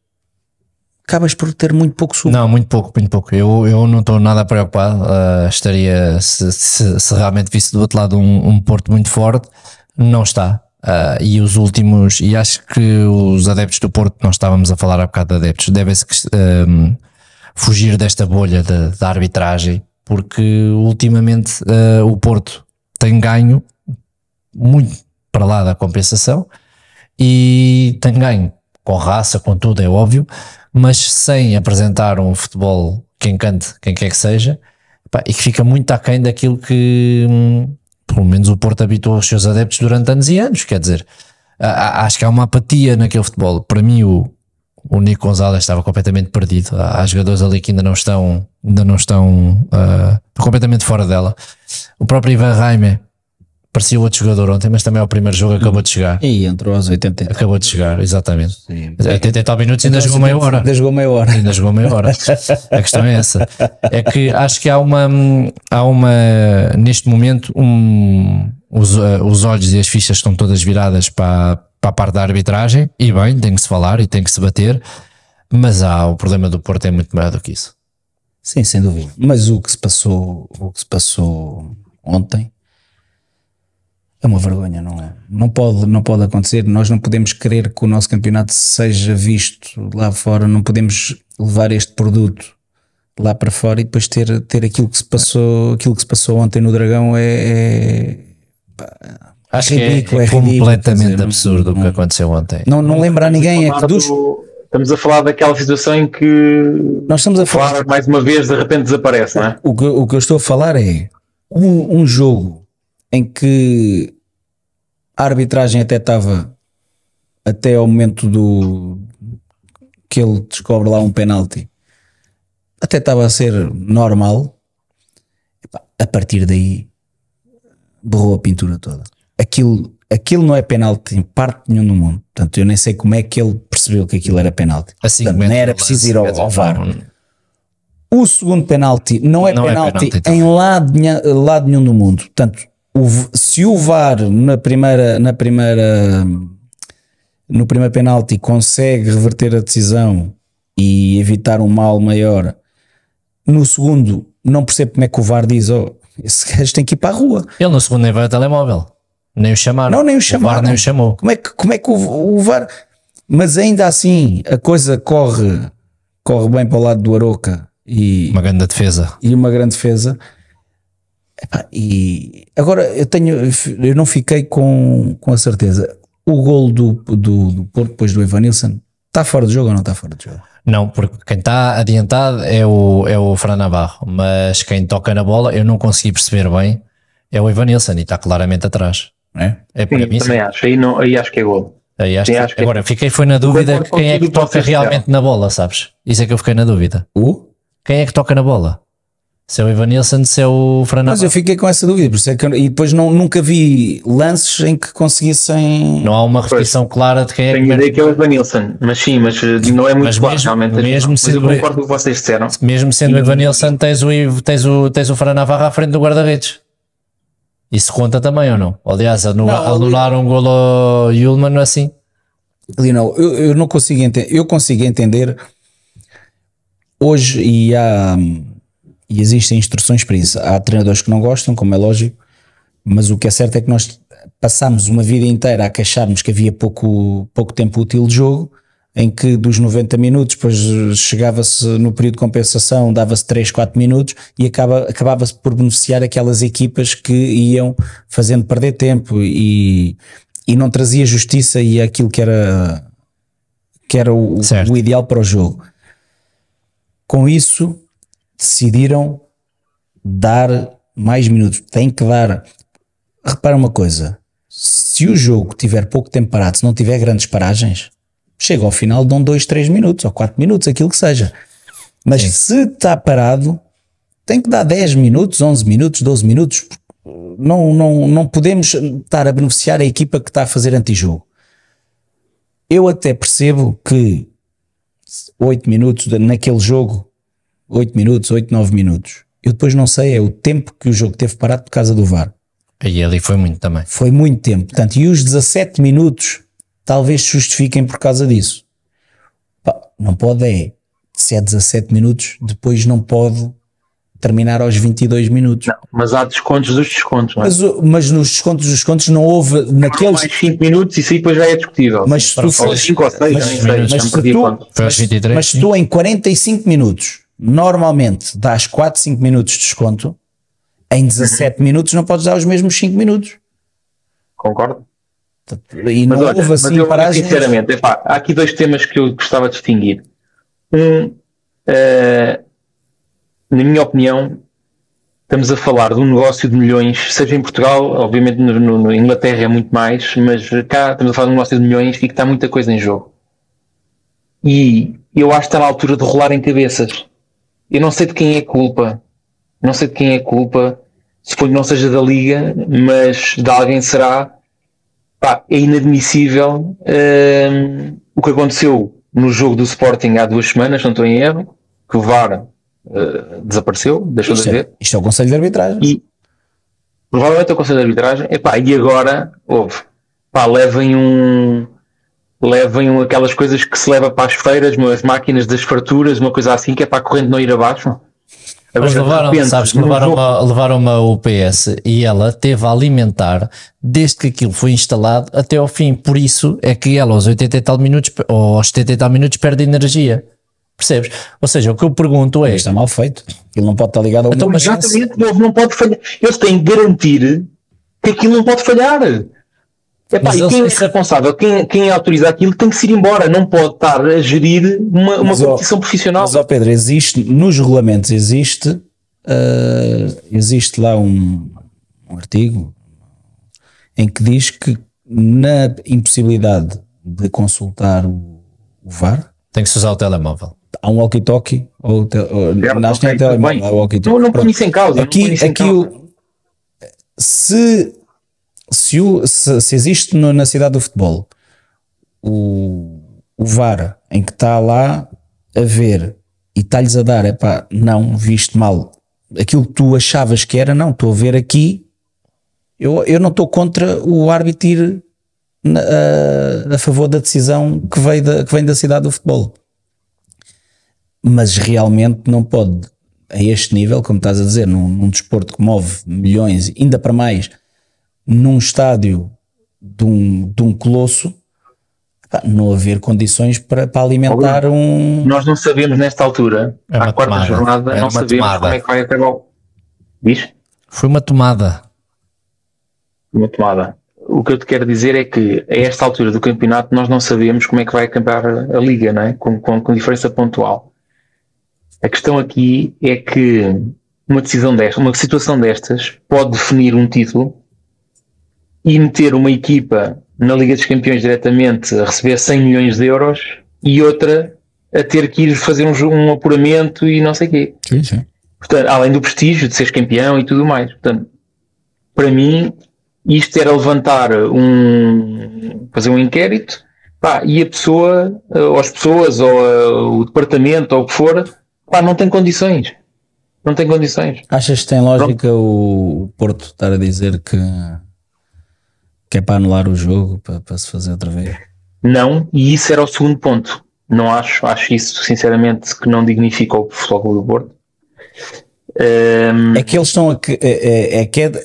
acabas por ter muito pouco sumo. Não, muito pouco, muito pouco. Eu não estou nada preocupado. Estaria, se realmente visse do outro lado um Porto muito forte, não está. E os últimos, e acho que os adeptos do Porto, nós estávamos a falar há bocado de adeptos, devem-se fugir desta bolha da arbitragem, porque ultimamente o Porto tem ganho muito para lá da compensação e tem ganho com raça, com tudo, é óbvio, mas sem apresentar um futebol que encante quem quer que seja, e que fica muito aquém daquilo que pelo menos o Porto habituou os seus adeptos durante anos e anos. Quer dizer, acho que há uma apatia naquele futebol. Para mim o Nico Gonzalez estava completamente perdido. Há jogadores ali que ainda não estão completamente fora dela. O próprio Ivan Raime parecia outro jogador ontem, mas também é o primeiro jogo, acabou de chegar. E entrou aos 80. Acabou de chegar, exatamente. Sim. 80 e tal minutos, ainda jogou meia hora. Ainda jogou meia hora. Ainda jogou meia hora. A questão é essa. É que acho que há uma neste momento, os olhos e as fichas estão todas viradas para a parte da arbitragem, e bem, tem que se falar e tem que se bater, mas o problema do Porto é muito maior do que isso. Sim, sem dúvida. Mas o que se passou ontem é uma vergonha, não é? Não pode acontecer. Nós não podemos querer que o nosso campeonato seja visto lá fora, não podemos levar este produto lá para fora e depois ter aquilo que se passou ontem no Dragão. Acho que é completamente absurdo o que aconteceu ontem. Não lembra a ninguém. Estamos a falar daquela situação em que nós estamos a falar mais uma vez, de repente desaparece, não é? O que eu estou a falar é um jogo em que a arbitragem até estava, até ao momento que ele descobre lá um penalti, até estava a ser normal. A partir daí borrou a pintura toda. Aquilo não é penalti em parte nenhum do mundo. Portanto, eu nem sei como é que ele percebeu que aquilo era penalti. Portanto, nem era preciso ir ao VAR. O segundo penalti não é penalti em lado nenhum do mundo. Portanto, se o VAR no primeiro penalti consegue reverter a decisão e evitar um mal maior, no segundo não percebo como é que o VAR diz: esse gajo tem que ir para a rua. Ele no segundo nem vai ao telemóvel, nem o chamaram. Não, nem o chamaram. O VAR nem o chamou. Como é que o VAR... Mas ainda assim a coisa corre bem para o lado do Aroca e uma grande defesa. E uma grande defesa. E agora eu não fiquei com a certeza. O gol do Porto depois do Evanilson está fora de jogo ou não está fora de jogo? Não, porque quem está adiantado é o Fran Navarro, mas quem toca na bola, eu não consegui perceber bem, é o Evanilson e está claramente atrás. É para mim, também acho. Aí acho que é gol. Agora fiquei na dúvida quem é que toca realmente na bola, sabes? Isso é que eu fiquei na dúvida. Quem é que toca na bola? Se é o Evanilson, se é o Fran Navarro. Mas eu fiquei com essa dúvida, por isso é que e depois nunca vi lances em que conseguissem. Não há uma repetição clara de quem é que. Tenho ideia que é o Evanilson, mas não é muito claro realmente. Mas eu concordo com o que vocês disseram. Mesmo sendo o Evanilson, tens o Fran Navarro à frente do guarda-redes. Isso conta também ou não? Aliás, anular um golo ao Yulman assim. Ali não, eu não consigo entender. Eu consigo entender hoje e existem instruções para isso. Há treinadores que não gostam, como é lógico, mas o que é certo é que nós passámos uma vida inteira a queixarmos que havia pouco tempo útil de jogo, em que dos 90 minutos, depois chegava-se no período de compensação, dava-se 3, 4 minutos e acabava-se por beneficiar aquelas equipas que iam fazendo perder tempo e não trazia justiça e aquilo que era o ideal para o jogo. Com isso decidiram dar mais minutos. Tem que dar. Repara uma coisa, se o jogo tiver pouco tempo parado, se não tiver grandes paragens, chega ao final, dão 2, 3 minutos ou 4 minutos, aquilo que seja. Mas se está parado, tem que dar 10 minutos, 11 minutos, 12 minutos. Não podemos estar a beneficiar a equipa que está a fazer antijogo. Eu até percebo que 8 minutos naquele jogo, 8 minutos, 8, 9 minutos. Eu depois não sei, é o tempo que o jogo teve parado por causa do VAR. E ali foi muito também. Foi muito tempo. Portanto, e os 17 minutos talvez se justifiquem por causa disso. Não pode se é 17 minutos, depois não pode terminar aos 22 minutos. Não, mas há descontos dos descontos, não é? Mas nos descontos dos descontos não houve naqueles... Mais 5 minutos, isso aí depois já é discutível. Mas se tu fores... 5 ou 6, já nem sei, já me perdi a conta. Mas se tu em 45 minutos normalmente dás 4, 5 minutos de desconto, em 17 minutos não podes dar os mesmos 5 minutos. Concordo. E não houve assim paragens. Sinceramente, epá, há aqui 2 temas que eu gostava de distinguir. Na minha opinião, estamos a falar de um negócio de milhões, seja em Portugal, obviamente na Inglaterra é muito mais, mas cá estamos a falar de um negócio de milhões e que está muita coisa em jogo. E eu acho que está na altura de rolar em cabeças. Eu não sei de quem é culpa. Suponho que não seja da Liga, mas de alguém será. Pá, é inadmissível o que aconteceu no jogo do Sporting há 2 semanas, não estou em erro, que o VAR desapareceu, deixou de haver. Isto é o Conselho de Arbitragem. E provavelmente é o Conselho de Arbitragem. Epá, e agora, levem aquelas coisas que se leva para as feiras, as máquinas das farturas, uma coisa assim, que é para a corrente não ir abaixo. Mas levaram uma UPS e ela teve a alimentar desde que aquilo foi instalado até ao fim. Por isso é que ela aos 80 e tal minutos ou aos 70 e tal minutos perde energia. Percebes? Ou seja, o que eu pergunto é... Mas está mal feito. Ele não pode estar ligado ao... Então, exatamente, não pode falhar. Eles têm que garantir que aquilo não pode falhar. Epá, e quem é responsável, quem autoriza aquilo tem que se ir embora, não pode estar a gerir uma competição profissional. Mas, Pedro, existe, nos regulamentos existe lá um artigo em que diz que na impossibilidade de consultar o VAR tem que se usar o telemóvel. Há um walkie-talkie ou não ponho isso em causa. Se existe na cidade do futebol o VAR em que está lá a ver e está-lhes a dar, não, viste mal aquilo que tu achavas que era, não, estou a ver aqui, eu não estou contra o árbitro ir a favor da decisão que vem da cidade do futebol, mas realmente não pode a este nível, como estás a dizer, num desporto que move milhões, ainda para mais num estádio de um colosso, não haver condições para alimentar um... Nós não sabemos nesta altura, à quarta jornada, não sabemos como é que vai acabar. Diz? Foi uma tomada. O que eu te quero dizer é que a esta altura do campeonato nós não sabemos como é que vai acabar a Liga, não é? Com diferença pontual. A questão aqui é que uma situação destas pode definir um título e meter uma equipa na Liga dos Campeões diretamente a receber 100 milhões de euros e outra a ter que ir fazer um apuramento e não sei o quê. Sim. Portanto, além do prestígio de seres campeão e tudo mais. Portanto, para mim, isto era fazer um inquérito, e a pessoa, ou as pessoas, ou o departamento, ou o que for, não tem condições. Não tem condições. Achas que tem lógica o Porto estar a dizer que é para anular o jogo, para se fazer outra vez? Não, e isso era o segundo ponto. Não acho isso, sinceramente, que não dignifica o Futebol Clube do Porto. É que eles estão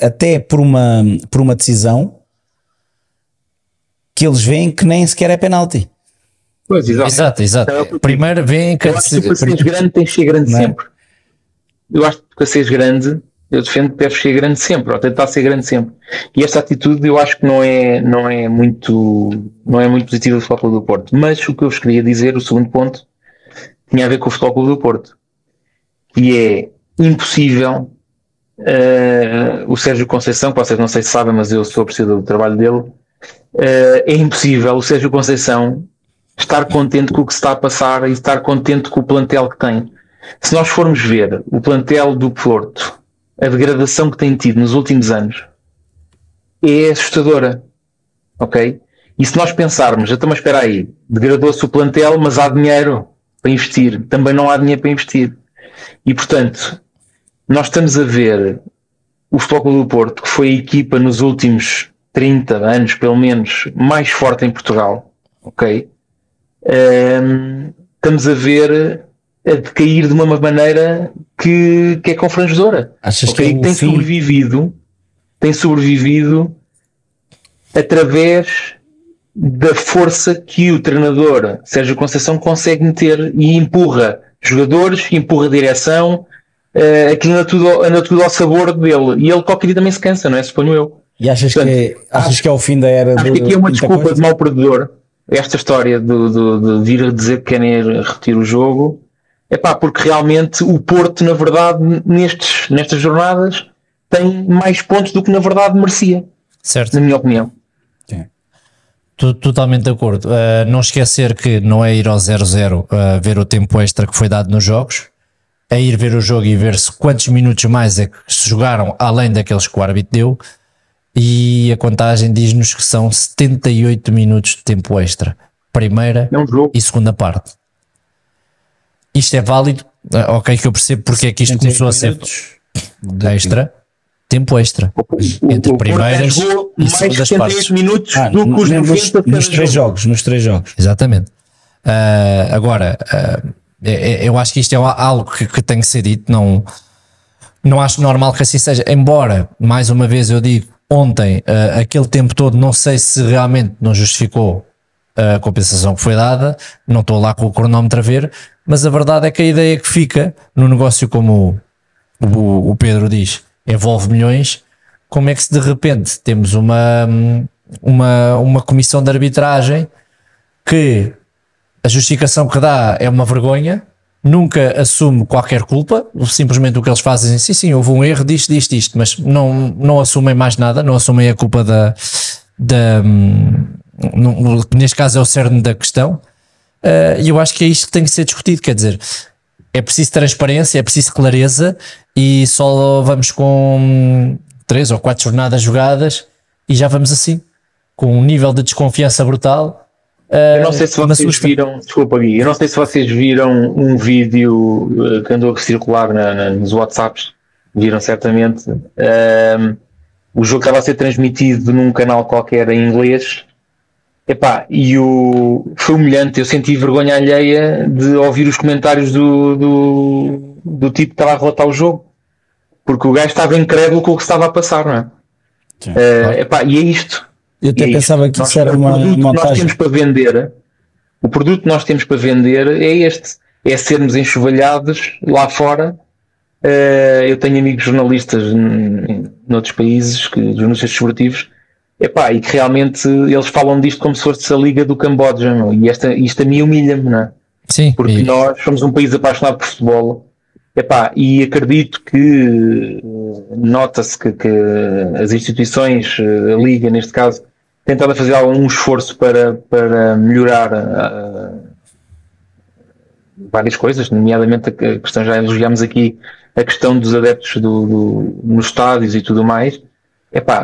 até por uma decisão que eles veem que nem sequer é penalti. Pois, exato. Primeiro veem que... Eu acho que para seres grande tens de ser grande sempre. Eu acho que para seres grande, eu defendo que deves ser grande sempre, ou tentar ser grande sempre. E esta atitude eu acho que não é muito positiva do Futebol Clube do Porto. Mas o que eu vos queria dizer, o segundo ponto, tinha a ver com o Futebol Clube do Porto. E é impossível o Sérgio Conceição, que vocês não sei se sabem, mas eu sou apreciador do trabalho dele, é impossível o Sérgio Conceição estar contente com o que se está a passar e estar contente com o plantel que tem. Se nós formos ver o plantel do Porto, a degradação que tem tido nos últimos anos é assustadora, ok? E se nós pensarmos, então, mas espera aí, degradou-se o plantel, mas há dinheiro para investir, também não há dinheiro para investir. E portanto, nós estamos a ver o Futebol Clube do Porto, que foi a equipa nos últimos 30 anos, pelo menos, mais forte em Portugal, ok? Estamos a ver a decair de uma maneira que é confrangedora. Achas que é o tem fim? sobrevivido através da força que o treinador Sérgio Conceição consegue meter e empurra jogadores, empurra a direção, aquilo anda tudo ao sabor dele, e ele qualquer dia também se cansa, não é? Suponho eu. E achas que é o fim da era Acho do que aqui é uma desculpa Costa? de mau perdedor, esta história de vir a dizer que querem repetir o jogo. Porque realmente o Porto, na verdade, nestas jornadas, tem mais pontos do que na verdade merecia, Certo. na minha opinião. Totalmente de acordo. Não esquecer que não é ir ao 0-0 ver o tempo extra que foi dado nos jogos, é ir ver o jogo e ver se quantos minutos mais é que se jogaram além daqueles que o árbitro deu, e a contagem diz-nos que são 78 minutos de tempo extra, primeira É um jogo. e segunda parte. Isto é válido, ok, que eu percebo porque é que isto começou a ser extra, tempo extra, entre O Porto primeiras jogou e mais segundas 78 partes. minutos do que os 90 de nos cada três jogo. jogos. Exatamente. Agora, eu acho que isto é algo que tem que ser dito. Não acho normal que assim seja, embora, mais uma vez eu digo, ontem, aquele tempo todo, não sei se realmente não justificou a compensação que foi dada, não estou lá com o cronómetro a ver, mas a verdade é que a ideia que fica no negócio, como o Pedro diz, envolve milhões. Como é que se de repente temos uma comissão de arbitragem que a justificação que dá é uma vergonha, nunca assume qualquer culpa, simplesmente o que eles fazem é sim, houve um erro disto, mas não assumem mais nada, não assumem a culpa neste caso é o cerne da questão. E eu acho que é isto que tem que ser discutido, quer dizer, é preciso transparência, é preciso clareza, e só vamos com 3 ou 4 jornadas jogadas e já vamos assim, com um nível de desconfiança brutal. Eu não sei se vocês viram, desculpa Gui, eu não sei se vocês viram um vídeo que andou a circular nos WhatsApps, viram certamente. O jogo estava a ser transmitido num canal qualquer em inglês. Foi humilhante, eu senti vergonha alheia de ouvir os comentários do tipo que estava a relatar o jogo, porque o gajo estava incrédulo com o que estava a passar, não é? E é isto. Eu até pensava que isso era uma montagem. O produto que nós temos para vender é este, é sermos enxovalhados lá fora. Eu tenho amigos jornalistas noutros países, jornalistas desportivos, e que realmente eles falam disto como se fosse a Liga do Camboja, meu, e isto a mim humilha-me, não é? Sim, porque nós somos um país apaixonado por futebol, e acredito que nota-se que as instituições, a Liga neste caso, têm estado a fazer algum esforço para melhorar várias coisas, nomeadamente a questão, já elogiámos aqui a questão dos adeptos nos estádios e tudo mais.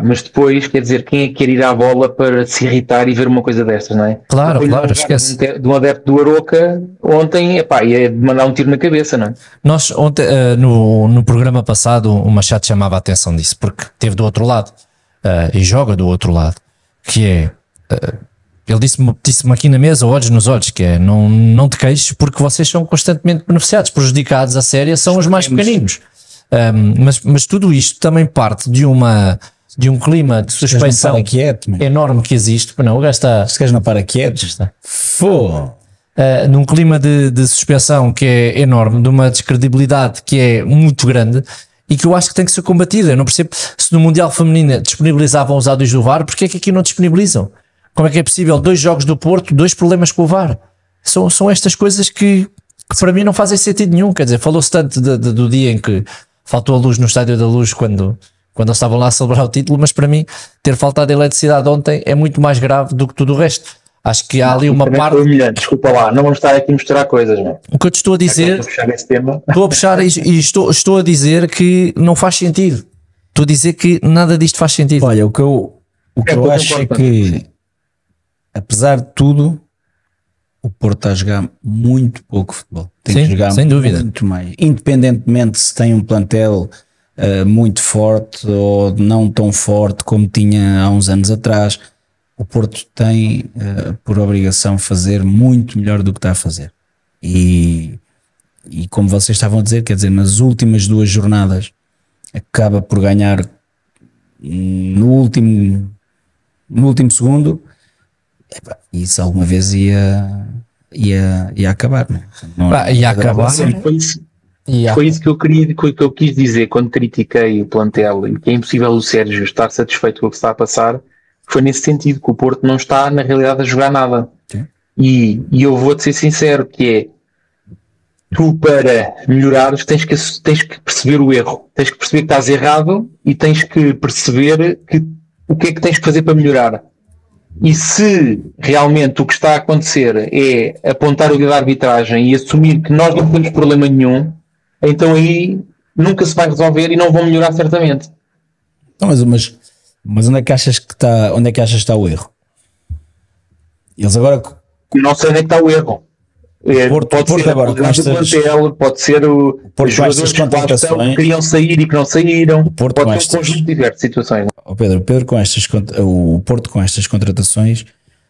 Mas depois, quer dizer, quem é que quer ir à bola para se irritar e ver uma coisa destas, não é? Claro, esquece. De um adepto do Aroca ontem, ia mandar um tiro na cabeça, não é? Nós ontem, no programa passado, o Machado chamava a atenção disso, porque teve do outro lado, e joga do outro lado, que é, ele disse-me aqui na mesa, olhos nos olhos, que é, não te queixes porque vocês são constantemente beneficiados, prejudicados a séria são os mais pequeninos. Mas tudo isto também parte de um clima de suspeição enorme que existe. Não, o gajo está. Se queres não para quieto, num clima de suspeição que é enorme, de uma descredibilidade que é muito grande e que eu acho que tem que ser combatida. Eu não percebo se no Mundial Feminino disponibilizavam os áudios do VAR, porque é que aqui não disponibilizam? Como é que é possível 2 jogos do Porto, 2 problemas com o VAR? São estas coisas que para mim não fazem sentido nenhum. Quer dizer, falou-se tanto do dia em que faltou a luz no Estádio da Luz quando eles estavam lá a celebrar o título, mas para mim ter faltado a eletricidade ontem é muito mais grave do que tudo o resto. Acho que há ali uma parte... Desculpa lá, não vamos estar aqui a misturar coisas, não. O que eu te estou a dizer... Estou a puxar e estou a dizer que não faz sentido. Estou a dizer que nada disto faz sentido. Olha, o que eu acho é que, apesar de tudo, o Porto está a jogar muito pouco futebol. Tem que jogar sem dúvida. Muito mais. Independentemente se tem um plantel muito forte ou não tão forte como tinha há uns anos atrás, o Porto tem por obrigação fazer muito melhor do que está a fazer. E e como vocês estavam a dizer, quer dizer, nas últimas 2 jornadas acaba por ganhar no último segundo, isso alguma vez ia acabar, não é? Ia acabar. Foi isso que eu quis dizer quando critiquei o plantel e que é impossível o Sérgio estar satisfeito com o que está a passar. Foi nesse sentido que o Porto não está na realidade a jogar nada. E eu vou-te ser sincero, que é tu, para melhorares, tens que perceber o erro, tens que perceber que estás errado e tens que perceber o que é que tens que fazer para melhorar. E se realmente o que está a acontecer é apontar o dedo à arbitragem e assumir que nós não temos problema nenhum, então aí nunca se vai resolver e não vão melhorar certamente. Não, mas onde é que achas que está o erro? Eles agora... Não sei onde é que está o erro. Pode ser agora, o plantel, pode ser os jogadores que queriam sair e que não saíram, pode ser um conjunto de diversas situações. O Porto com estas contratações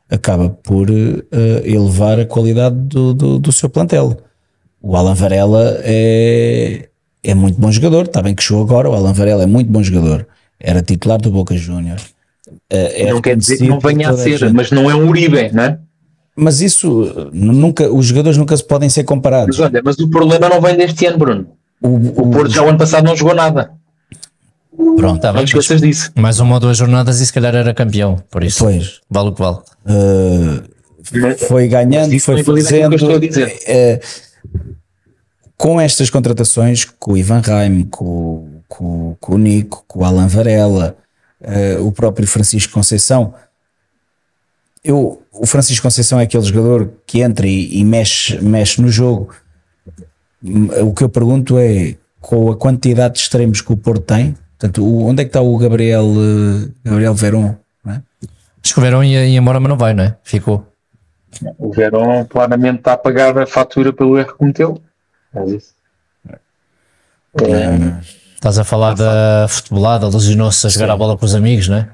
acaba por elevar a qualidade do seu plantel. O Alan Varela é muito bom jogador, está bem que chegou agora, o Alan Varela é muito bom jogador, era titular do Boca Juniors. Não quer dizer que não venha a ser, mas não é um Uribe, não é? Mas isso, os jogadores nunca se podem ser comparados. Mas o problema não vem deste ano, Bruno. O Porto já o ano passado não jogou nada. Pronto, não te esqueças disso. Mais 1 ou 2 jornadas e se calhar era campeão, por isso pois. Vale o que vale. Foi ganhando, foi fazendo. Com estas contratações, com o Ivan Raim, com o Nico, com o Alan Varela, o próprio Francisco Conceição. O Francisco Conceição é aquele jogador que entra e mexe no jogo. O que eu pergunto é, com a quantidade de extremos que o Porto tem, portanto, onde é que está o Gabriel Veron? Não é? Acho que o Veron ia embora, mas não vai, não é? Ficou. O Veron claramente está a pagar a fatura pelo erro que cometeu. É isso. Estás a falar da futebolada, lesionou-se a jogar a bola com os amigos, não é?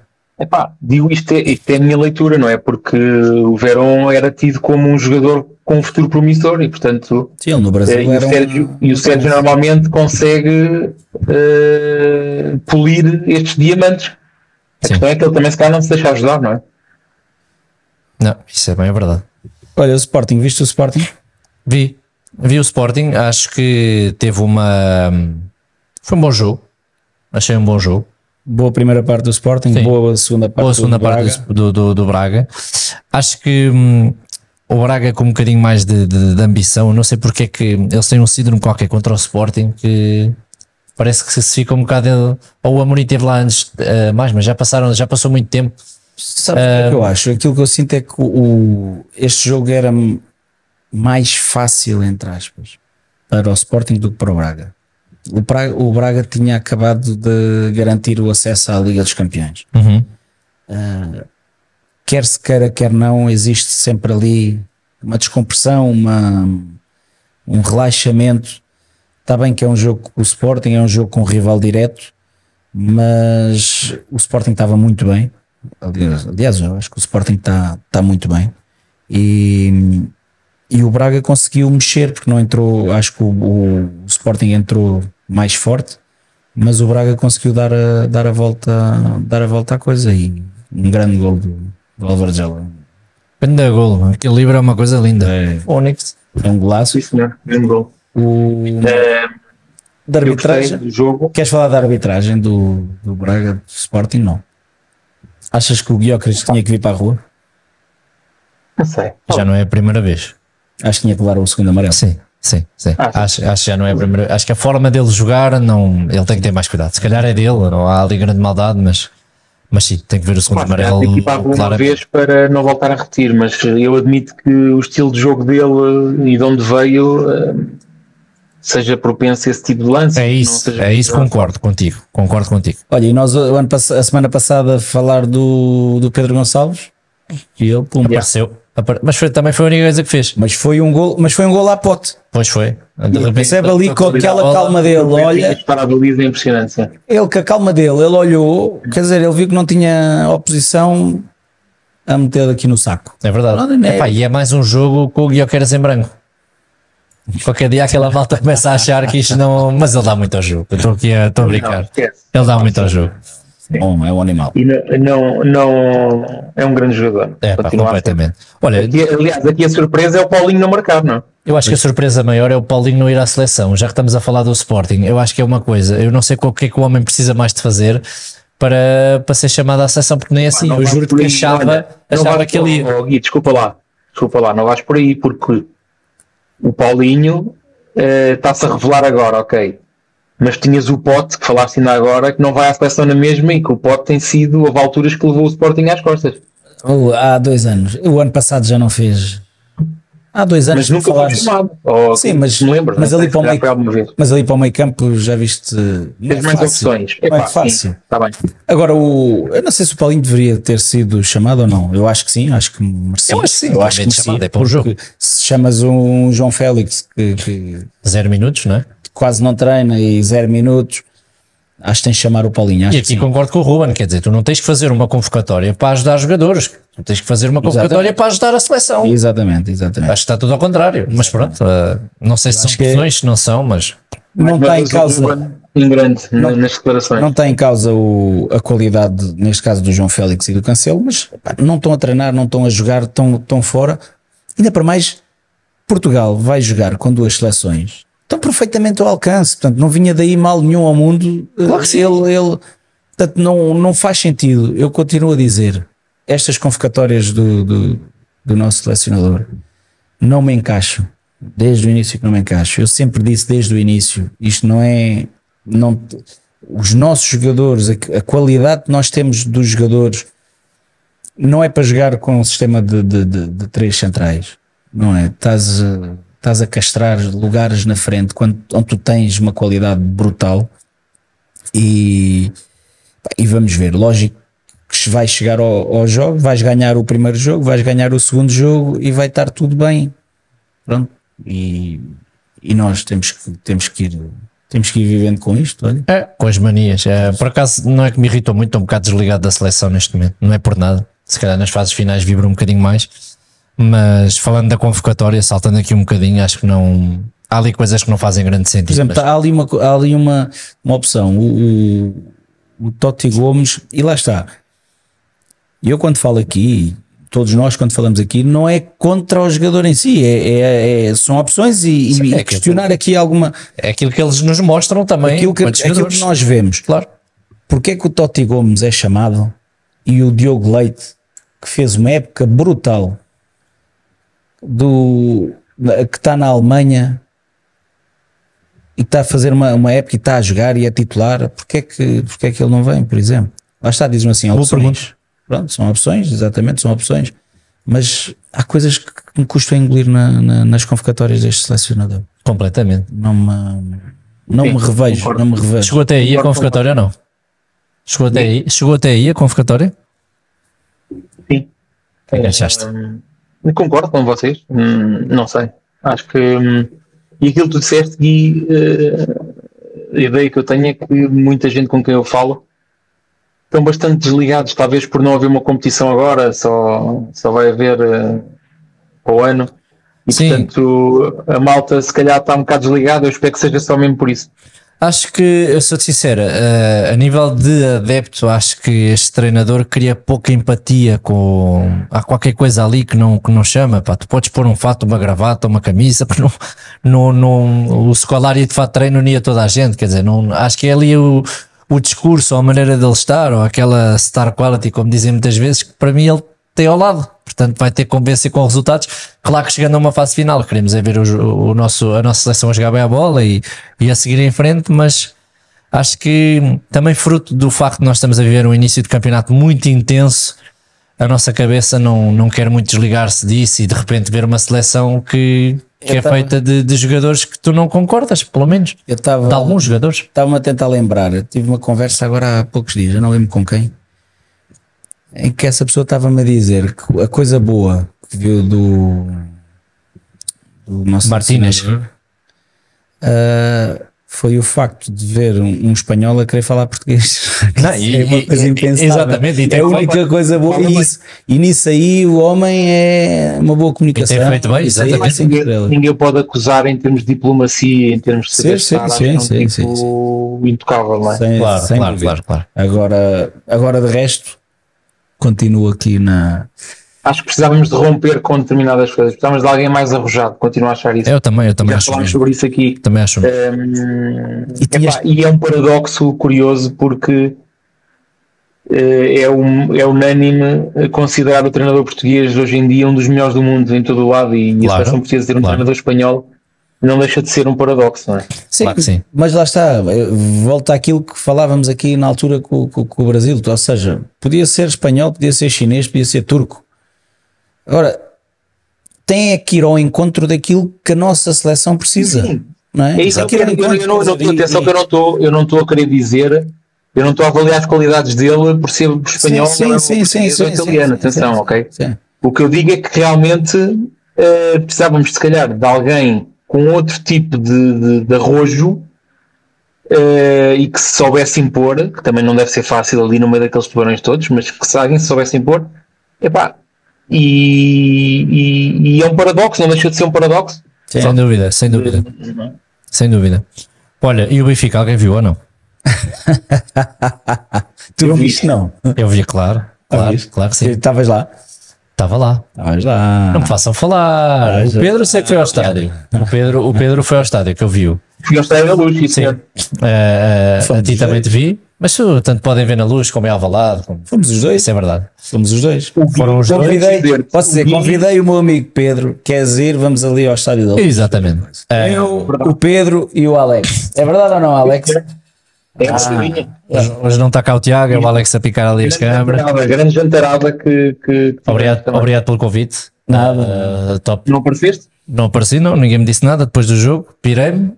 Digo isto é a minha leitura, não é? Porque o Veron era tido como um jogador com um futuro promissor e, portanto, sim, no Brasil o Sérgio normalmente consegue polir estes diamantes. A questão é que ele também se calhar não se deixa ajudar, não é? Não, isso é bem a verdade. Olha, o Sporting, viste o Sporting? Vi o Sporting, acho que teve foi um bom jogo, achei um bom jogo. Boa primeira parte do Sporting, sim. Boa segunda parte do Braga. Acho que o Braga com um bocadinho mais de ambição, não sei porque é que eles têm um síndrome qualquer contra o Sporting que parece que se fica um bocado, ou o Amorim esteve lá antes mais, mas já passou muito tempo. Sabe o que eu acho? Aquilo que eu sinto é que este jogo era mais fácil, entre aspas, para o Sporting do que para o Braga. O Braga tinha acabado de garantir o acesso à Liga dos Campeões. Quer se queira, quer não, existe sempre ali uma descompressão, um relaxamento. Está bem que é um jogo com o Sporting, é um jogo com um rival direto, mas o Sporting estava muito bem. Aliás, eu acho que o Sporting está muito bem. E o Braga conseguiu mexer, porque não entrou, acho que o Sporting entrou mais forte, mas o Braga conseguiu dar a volta à coisa, e um grande gol do Álvaro Jala. Grande gol, aquele livro é uma coisa linda. Onyx. É um golaço. Isso, né? Grande gol. Da arbitragem, do jogo. Queres falar da arbitragem do Braga, do Sporting? Não. Achas que o Gyökeres tinha que vir para a rua? Não sei. Já não é a primeira vez. Acho que tinha que levar o segundo amarelo. Sim. Acho que já não é a primeira. Acho que a forma dele jogar, ele tem que ter mais cuidado. Se calhar é dele, não há ali grande maldade, mas sim, tem que ver o segundo amarelo. Tem que ir para uma vez para não voltar a repetir, mas eu admito que o estilo de jogo dele e de onde veio seja propenso a esse tipo de lance. É isso, concordo contigo. Olha, e nós a semana passada falar do Pedro Gonçalves e ele apareceu. Mas também foi a única coisa que fez. Mas foi um gol à pote. Pois foi. Percebe ali com aquela calma dele, olha. Para a baliza é impressionante. Ele, com a calma dele, ele olhou, quer dizer, ele viu que não tinha oposição a meter aqui no saco. É verdade. E é mais um jogo com o Gyökeres em branco. Qualquer dia aquela malta começa a achar que isto não. Mas ele dá muito ao jogo. Eu estou aqui estou a brincar. Ele dá muito ao jogo. Bom, é um animal. E não é um grande jogador. É, pá, completamente. Olha, aliás, aqui a surpresa é o Paulinho não marcar, não? Eu acho que a surpresa maior é o Paulinho não ir à seleção. Já que estamos a falar do Sporting, eu acho que é uma coisa. Eu não sei o que é que o homem precisa mais de fazer para ser chamado à seleção, porque nem assim. Eu juro que achava que ele ia. Gui, desculpa lá, não vais por aí, porque o Paulinho está-se a revelar agora, ok. Mas tinhas o Pote, que falaste ainda agora, que não vai à seleção na mesma e que o Pote tem sido, houve alturas que levou o Sporting às costas. Há 2 anos. O ano passado já não fez. Há 2 anos. Mas nunca foi chamado. Sim, mas me lembro. Mas ali para o meio campo já viste. Tens mais opções. Não é fácil. Está bem. Agora, eu não sei se o Paulinho deveria ter sido chamado ou não. Eu acho que sim, acho que merecia. Eu acho que sim. Eu acho que merecia. É para o jogo. Se chamas um João Félix que 0 minutos, não é? Quase não treina e 0 minutos, acho que tens de chamar o Paulinho. E aqui concordo com o Ruben, quer dizer, tu não tens que fazer uma convocatória para ajudar jogadores, tu tens que fazer uma convocatória para ajudar a seleção. Exatamente. Acho que está tudo ao contrário, mas pronto, não sei se são questões, se não são, mas... Não está em causa... nas declarações. Não está em causa a qualidade, neste caso do João Félix e do Cancelo, mas não estão a treinar, não estão a jogar, estão fora. Ainda para mais, Portugal vai jogar com 2 seleções. Estão perfeitamente ao alcance, portanto não vinha daí mal nenhum ao mundo. Claro que sim. Portanto não faz sentido. Eu continuo a dizer, estas convocatórias do nosso selecionador não me encaixam, desde o início que não me encaixam. Eu sempre disse desde o início, isto os nossos jogadores, a qualidade que nós temos dos jogadores não é para jogar com um sistema de 3 centrais, não é? Estás a castrar lugares na frente onde tu tens uma qualidade brutal e vamos ver, lógico que vais chegar ao jogo, vais ganhar o primeiro jogo, vais ganhar o segundo jogo e vai estar tudo bem, pronto, e nós temos que ir vivendo com isto, olha. Com as manias, por acaso não é que me irritou muito, estou um bocado desligado da seleção neste momento, não é por nada, se calhar nas fases finais vibro um bocadinho mais. Mas falando da convocatória, saltando aqui um bocadinho, acho que não há ali coisas que não fazem grande sentido. Por exemplo, há ali uma opção, o Totti Gomes, e lá está. Eu quando falo aqui, todos nós quando falamos aqui, não é contra o jogador em si, são opções e questionar aqui alguma... É aquilo que eles nos mostram também. Aquilo que nós vemos. Claro. Porque é que o Totti Gomes é chamado e o Diogo Leite, que fez uma época brutal, que está na Alemanha e está a fazer uma época e está a jogar e é titular, porque é que ele não vem, por exemplo? Lá está, diz-me assim, opções. Pronto, são opções, exatamente, são opções, mas há coisas que me custam a engolir nas convocatórias deste selecionador. Completamente. Não me revejo. Chegou até aí a convocatória ou não? Chegou até aí a convocatória? Sim. O que achaste? Concordo com vocês, não sei, acho que e aquilo que tu disseste, Gui, a ideia que eu tenho é que muita gente com quem eu falo estão bastante desligados, talvez por não haver uma competição agora, só vai haver para o ano e sim. Portanto a malta se calhar está um bocado desligada, eu espero que seja só mesmo por isso. Acho que, eu sou-te sincera, a nível de adepto, acho que este treinador cria pouca empatia com... Há qualquer coisa ali que não chama, pá. Tu podes pôr um fato, uma gravata, uma camisa, o escolário de fato de treino unia toda a gente, quer dizer, acho que é ali o discurso, ou a maneira dele estar, ou aquela star quality, como dizem muitas vezes, que para mim ele tem ao lado. Portanto vai ter que convencer com resultados. Claro que chegando a uma fase final queremos é ver a nossa seleção a jogar bem a bola e a seguir em frente, mas acho que também fruto do facto de nós estamos a viver um início de campeonato muito intenso, a nossa cabeça não quer muito desligar-se disso e de repente ver uma seleção que é feita de jogadores que tu não concordas, pelo menos, de alguns jogadores. Estava-me a tentar lembrar, eu tive uma conversa agora há poucos dias, eu não lembro com quem, em que essa pessoa estava-me a dizer que a coisa boa que viu do nosso Martínez foi o facto de ver um espanhol a querer falar português. Não, É uma coisa impensável. Exatamente, e É a única coisa boa. E nisso aí o homem é uma boa comunicação. E tem feito bem, Isso aí exatamente. é cinco estrelas. Ninguém pode acusar em termos de diplomacia, em termos de saber Sim, estar, sim, acho que é um sim, tipo intocável, não é? Sem Claro, dúvida. claro. Agora de resto, continuo aqui na. Acho que precisávamos de romper com determinadas coisas, precisávamos de alguém mais arrojado, continuo a achar isso. Eu também Já acho falámos mesmo. sobre isso aqui. Também acho mesmo. E é um paradoxo curioso porque é unânime considerar o treinador português hoje em dia um dos melhores do mundo em todo o lado, e a seleção portuguesa ter um treinador espanhol não deixa de ser um paradoxo, não é? Sim, Claro que sim. mas lá está, volta àquilo que falávamos aqui na altura com o Brasil, ou seja, podia ser espanhol, podia ser chinês, podia ser turco. Agora, tem é que ir ao encontro daquilo que a nossa seleção precisa. Sim. Não é? É isso que Atenção, eu não estou a querer dizer, eu não estou a avaliar as qualidades dele por ser espanhol ou português ou italiano, atenção, ok? Sim. O que eu digo é que realmente precisávamos, se calhar, de alguém com outro tipo de arrojo e que se soubesse impor, que também não deve ser fácil ali no meio daqueles tubarões todos, mas que se alguém se soubesse impor, epá, e é um paradoxo, não deixa de ser um paradoxo. Sim. Sem dúvida, sem dúvida. Sem dúvida. Olha, e o Benfica, alguém viu ou não? Tu não viste, não? Eu vi, claro que sim. Estavas lá? Estava lá. Estavas lá. Não me façam falar. O Pedro sei que foi ao estádio. O Pedro foi ao estádio, que eu vi-o. Fui ao estádio da Luz, Sim. senhor. A ti também te vi, mas tanto podem ver na Luz como é Alvalade. Fomos os dois. Isso é verdade. Fomos os dois. Foram os dois. Posso dizer, convidei o meu amigo Pedro, queres ir? Vamos ali ao estádio da Luz. Exatamente. Eu, o Pedro e o Alex. É verdade ou não, Alex? É a salinha. Hoje não está cá o Tiago, é o Alex a picar ali as câmaras. Grande jantarada que Obrigado pelo convite. Nada. Top. não apareceste? Não apareci, não, ninguém me disse nada depois do jogo, pirei-me.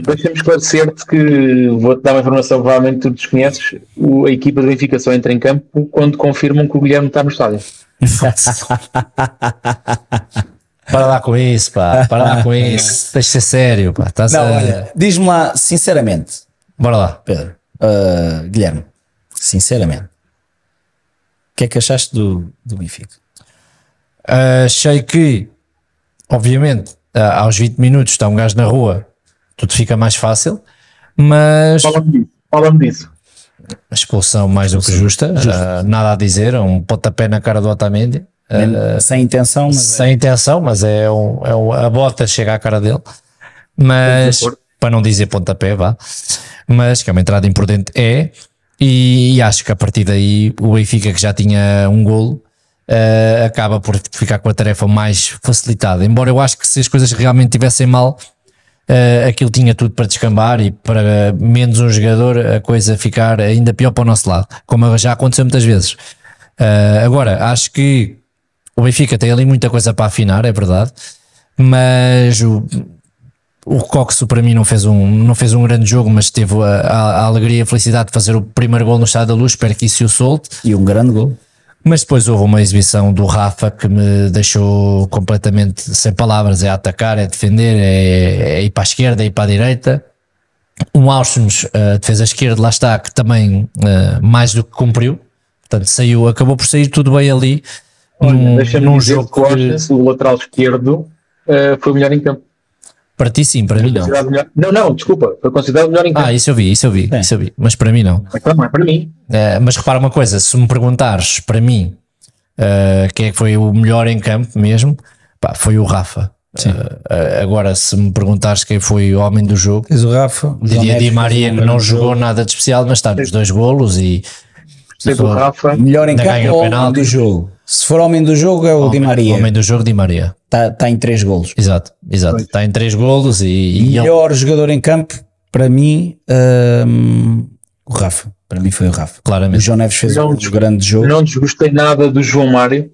Deixa-me esclarecer-te que vou-te dar uma informação que provavelmente tu desconheces. A equipa do Benfica só entra em campo quando confirmam que o Guilherme está no estádio. Para lá com isso, pá, para lá com isso, deixa de ser sério, pá. Olha, diz-me lá, sinceramente, Bora lá. Pedro, Guilherme, sinceramente, o que é que achaste do Benfica? Achei que, obviamente, aos 20 minutos está um gajo na rua, tudo fica mais fácil, mas Fala-me disso. a expulsão mais do que justa, nada a dizer, um pontapé na cara do Otamendi. Sem intenção, mas Sem intenção, mas a bota chega à cara dele, mas para não dizer pontapé, vá, mas que é uma entrada imprudente e acho que a partir daí o Benfica, que já tinha um golo, acaba por ficar com a tarefa mais facilitada, embora eu acho que se as coisas realmente tivessem mal, aquilo tinha tudo para descambar e para menos um jogador a coisa ficar ainda pior para o nosso lado, como já aconteceu muitas vezes. Agora, acho que o Benfica tem ali muita coisa para afinar, é verdade, mas o Coxo para mim não fez um grande jogo, mas teve a alegria e a felicidade de fazer o primeiro gol no Estádio da Luz, espero que isso o solte. e um grande gol. Mas depois houve uma exibição do Rafa que me deixou completamente sem palavras, é atacar, é defender, é ir para a esquerda, é ir para a direita. Um Auschwitz, defesa esquerda, lá está, que também mais do que cumpriu, portanto acabou por sair tudo bem ali. Deixa-me dizer que o lateral esquerdo foi o melhor em campo. Para ti sim, para mim não. Não, desculpa, foi considerado o melhor em campo. Isso eu vi, mas para mim não. Então não é para mim. Mas repara uma coisa, se me perguntares para mim quem é que foi o melhor em campo mesmo, pá, foi o Rafa. Agora se me perguntares quem foi o homem do jogo, Tens o Rafa, Di Maria, que não jogou nada de especial, mas está nos 2 golos e O Rafa, melhor em Ainda campo ganha o ou homem penalti. do jogo? Se for homem do jogo é o Di Maria, homem do jogo, Di Maria. está em 3 golos. Exato, está em 3 golos e ele, Melhor jogador em campo, para mim, o Rafa. Para mim foi o Rafa. claramente. O João Neves fez um grande jogo. não desgostei nada do João Mário.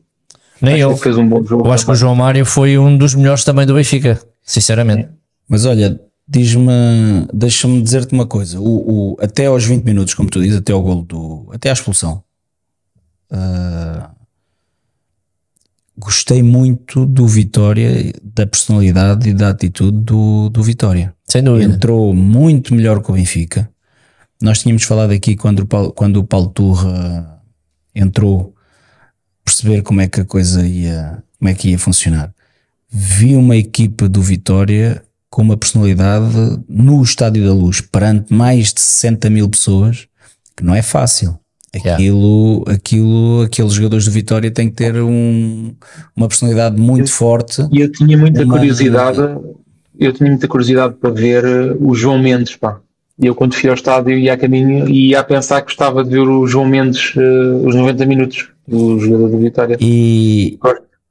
Nem eu. Ele fez um bom jogo. Eu acho que o João Mário foi um dos melhores também do Benfica, sinceramente. Mas olha, deixa-me dizer-te uma coisa. Até aos 20 minutos, como tu dizes, até ao golo até à expulsão, gostei muito do Vitória, da personalidade e da atitude do Vitória. Sem dúvida. Entrou muito melhor que o Benfica. Nós tínhamos falado aqui quando o Paulo Turra entrou, perceber como é que a coisa como é que ia funcionar. Vi uma equipa do Vitória com uma personalidade no Estádio da Luz, perante mais de 60 mil pessoas, que não é fácil. Aqueles jogadores do Vitória têm que ter uma personalidade muito forte. E eu tinha muita curiosidade para ver o João Mendes, pá. Eu quando fui ao estádio ia a caminho e ia a pensar que gostava de ver o João Mendes os 90 minutos, o jogador do Vitória. E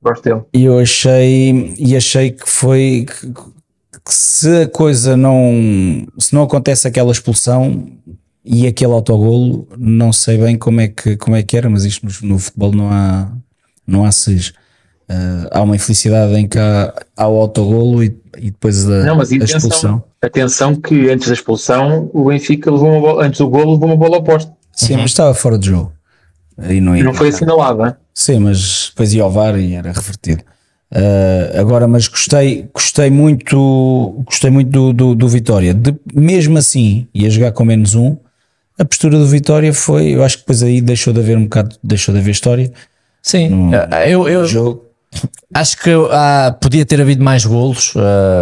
gosto dele. E eu achei que foi que se a coisa se não acontece aquela expulsão e aquele autogolo, não sei bem como é que era, mas isto no futebol não há SES. Há uma infelicidade em que há o autogolo e depois a expulsão. Atenção que antes da expulsão o Benfica antes do golo levou uma bola ao poste. Sim, mas estava fora de jogo. E não foi assinalado, hein? Sim, mas depois ia ao VAR e era revertido. Agora, mas gostei muito do Vitória. Mesmo assim, ia jogar com -1. A postura do Vitória foi, eu acho que depois aí deixou de haver história. Sim, eu jogo. Acho que podia ter havido mais golos.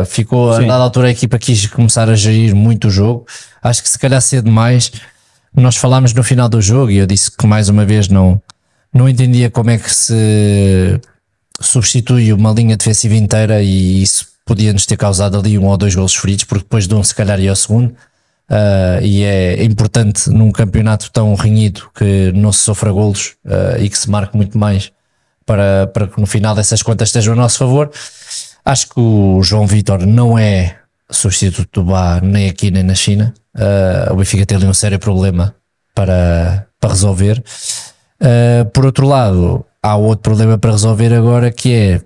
Ficou, a dada altura, a equipa quis começar a gerir muito o jogo. Acho que se calhar cedo demais. Nós falámos no final do jogo e eu disse que mais uma vez não entendia como é que se substitui uma linha defensiva inteira, e isso podia-nos ter causado ali 1 ou 2 golos feridos, porque depois de se calhar ia ao segundo. E é importante num campeonato tão renhido que não se sofra golos e que se marque muito mais para que no final dessas contas estejam a nosso favor. Acho que o João Vitor não é substituto do Bá nem aqui nem na China. O Benfica tem ali um sério problema para resolver. Por outro lado, há outro problema para resolver agora, que é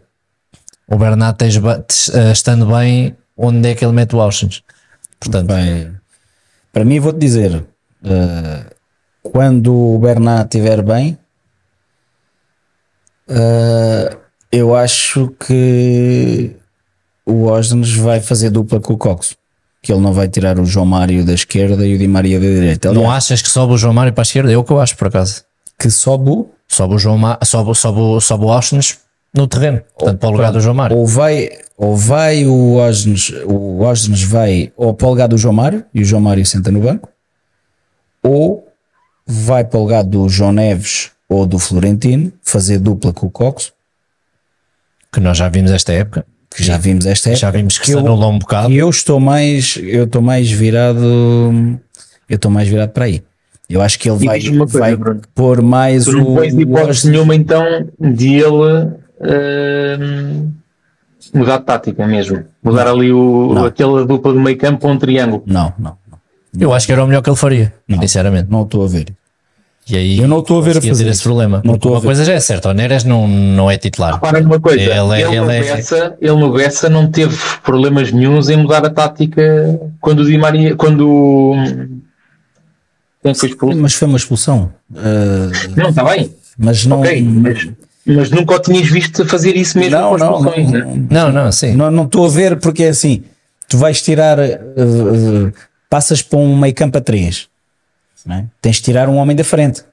o Bernat estando bem, onde é que ele mete o Auschwitz? Portanto, bem, para mim, vou-te dizer, quando o Bernat estiver bem, eu acho que o Osnes vai fazer dupla com o Coxo, que ele não vai tirar o João Mário da esquerda e o Di Maria da direita. Aliás, não achas que sobe o João Mário para a esquerda? É o que eu acho, por acaso. Que sobe o João sobe o Osnes no terreno, portanto, para o lugar do João Mário. Ou vai o Osnes vai ou para o lugar do João Mário e o João Mário senta no banco, ou vai para o lugar do João Neves ou do Florentino fazer dupla com o Coxo, que nós já vimos esta época. Já vimos que se anulou um bocado. E eu estou mais virado para aí. Eu acho que ele vai pôr mais tu não pões hipótese nenhuma então de ele mudar de tática mesmo, mudar ali aquela dupla do meio campo ou um triângulo. Não. Eu acho que era o melhor que ele faria, sinceramente. Não estou a ver. E aí, eu não estou a ver a fazer esse problema. Uma coisa já é certa, o Neres não é titular. Repara numa coisa, ele no Bessa não teve problemas nenhuns em mudar a tática quando o Di Maria, mas foi uma expulsão. Não, está bem. Mas não. Okay, mas nunca o tinhas visto fazer isso mesmo com as expulsões, sim. Não estou a ver, porque é assim, tu vais tirar, passas para um meio campo a 3. Não é? Tens de tirar um homem da frente.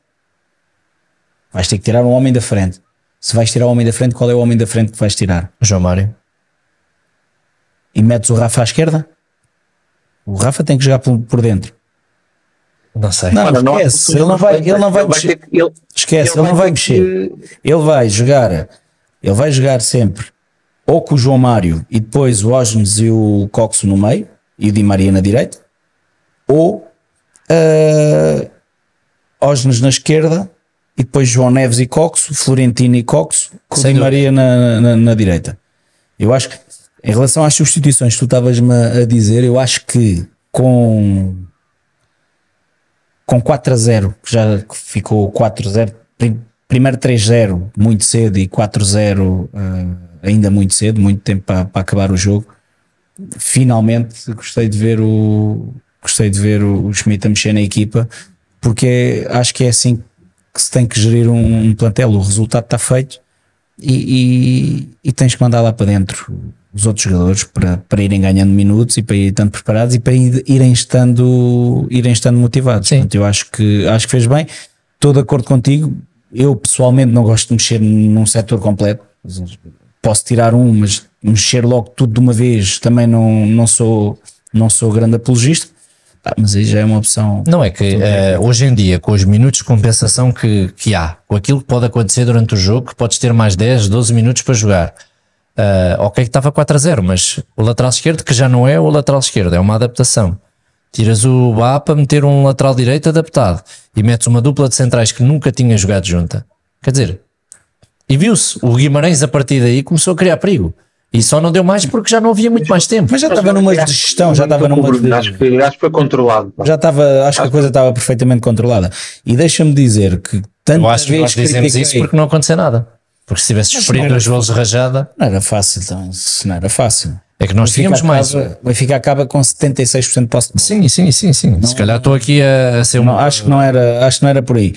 Vais ter que tirar um homem da frente. Se vais tirar o homem da frente, qual é o homem da frente que vais tirar? João Mário. E metes o Rafa à esquerda? O Rafa tem que jogar por dentro. Não sei. Não esquece. Ele não vai mexer. Esquece, ele não vai mexer. Ele vai jogar sempre ou com o João Mário e depois o Osnes e o Coxo no meio e o Di Maria na direita, ou Osnes na esquerda e depois João Neves e Coxo, Florentino e Coxo, com o Di Maria na direita. Eu acho que, em relação às substituições que tu estavas-me a dizer, eu acho que com 4-0, que já ficou 4-0, primeiro 3-0 muito cedo e 4-0 ainda muito cedo, muito tempo para acabar o jogo. Finalmente gostei de ver o Schmidt a mexer na equipa, porque acho que é assim que se tem que gerir um plantel. O resultado está feito e tens que mandar lá para dentro os outros jogadores para irem ganhando minutos e para irem estando preparados e para irem estando motivados. Sim. Portanto, eu acho que fez bem. Estou de acordo contigo. Eu pessoalmente não gosto de mexer num setor completo. Posso tirar mas mexer logo tudo de uma vez também não sou grande apologista. Mas aí já é uma opção. Não é que hoje em dia, com os minutos de compensação que há, com aquilo que pode acontecer durante o jogo, que podes ter mais 10, 12 minutos para jogar. Ok que estava 4-0, mas o lateral esquerdo, que já não é o lateral esquerdo, é uma adaptação. Tiras o Bá para meter um lateral direito adaptado e metes uma dupla de centrais que nunca tinha jogado junta. Quer dizer, e viu-se, o Guimarães a partir daí começou a criar perigo. E só não deu mais porque já não havia muito mais tempo. Mas já estava numa gestão, já estava numa. Acho que foi controlado. Já estava, acho que a coisa estava perfeitamente controlada. E deixa-me dizer que tantas Eu acho que nós vezes dizemos isso porque não aconteceu nada. Porque se tivesse sofrido 2 golos de rajada. Não era fácil, então, isso não era fácil. É que nós tínhamos mais. O Benfica acaba com 76% de posse de bola. Sim. Se calhar estou aqui a ser acho que não era por aí.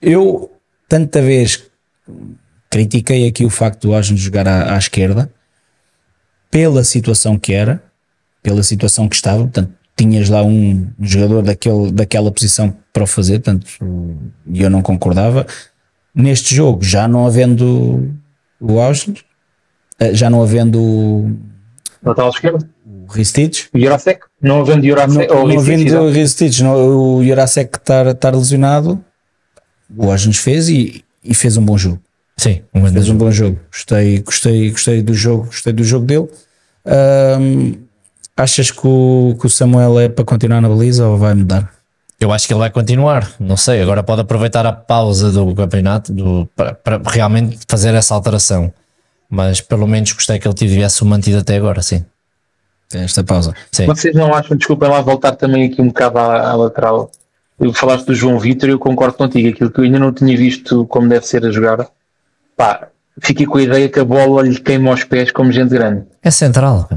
Eu, tanta vez, critiquei aqui o facto do Washington jogar à esquerda, pela situação que era, pela situação que estava. Portanto, tinhas lá um jogador daquela posição para o fazer, portanto, e eu não concordava. Neste jogo, já não havendo o Washington, já não havendo o lateral esquerdo, o Ristich, o Jurasek, não havendo Jurasek, não havendo o Ristich, o Jurasek estar lesionado, o Washington fez e fez um bom jogo. Sim, fez um bom jogo. Gostei do jogo dele. Achas que o Samuel é para continuar na baliza ou vai mudar? Eu acho que ele vai continuar, não sei, agora pode aproveitar a pausa do campeonato para realmente fazer essa alteração, mas pelo menos gostei que ele tivesse mantido até agora, sim. Esta pausa. Sim. Vocês não acham, desculpem lá voltar também aqui um bocado à lateral, falaste do João Vitor e eu concordo contigo, aquilo que eu ainda não tinha visto como deve ser a jogar, fiquei com a ideia que a bola lhe queima aos pés como gente grande. É central,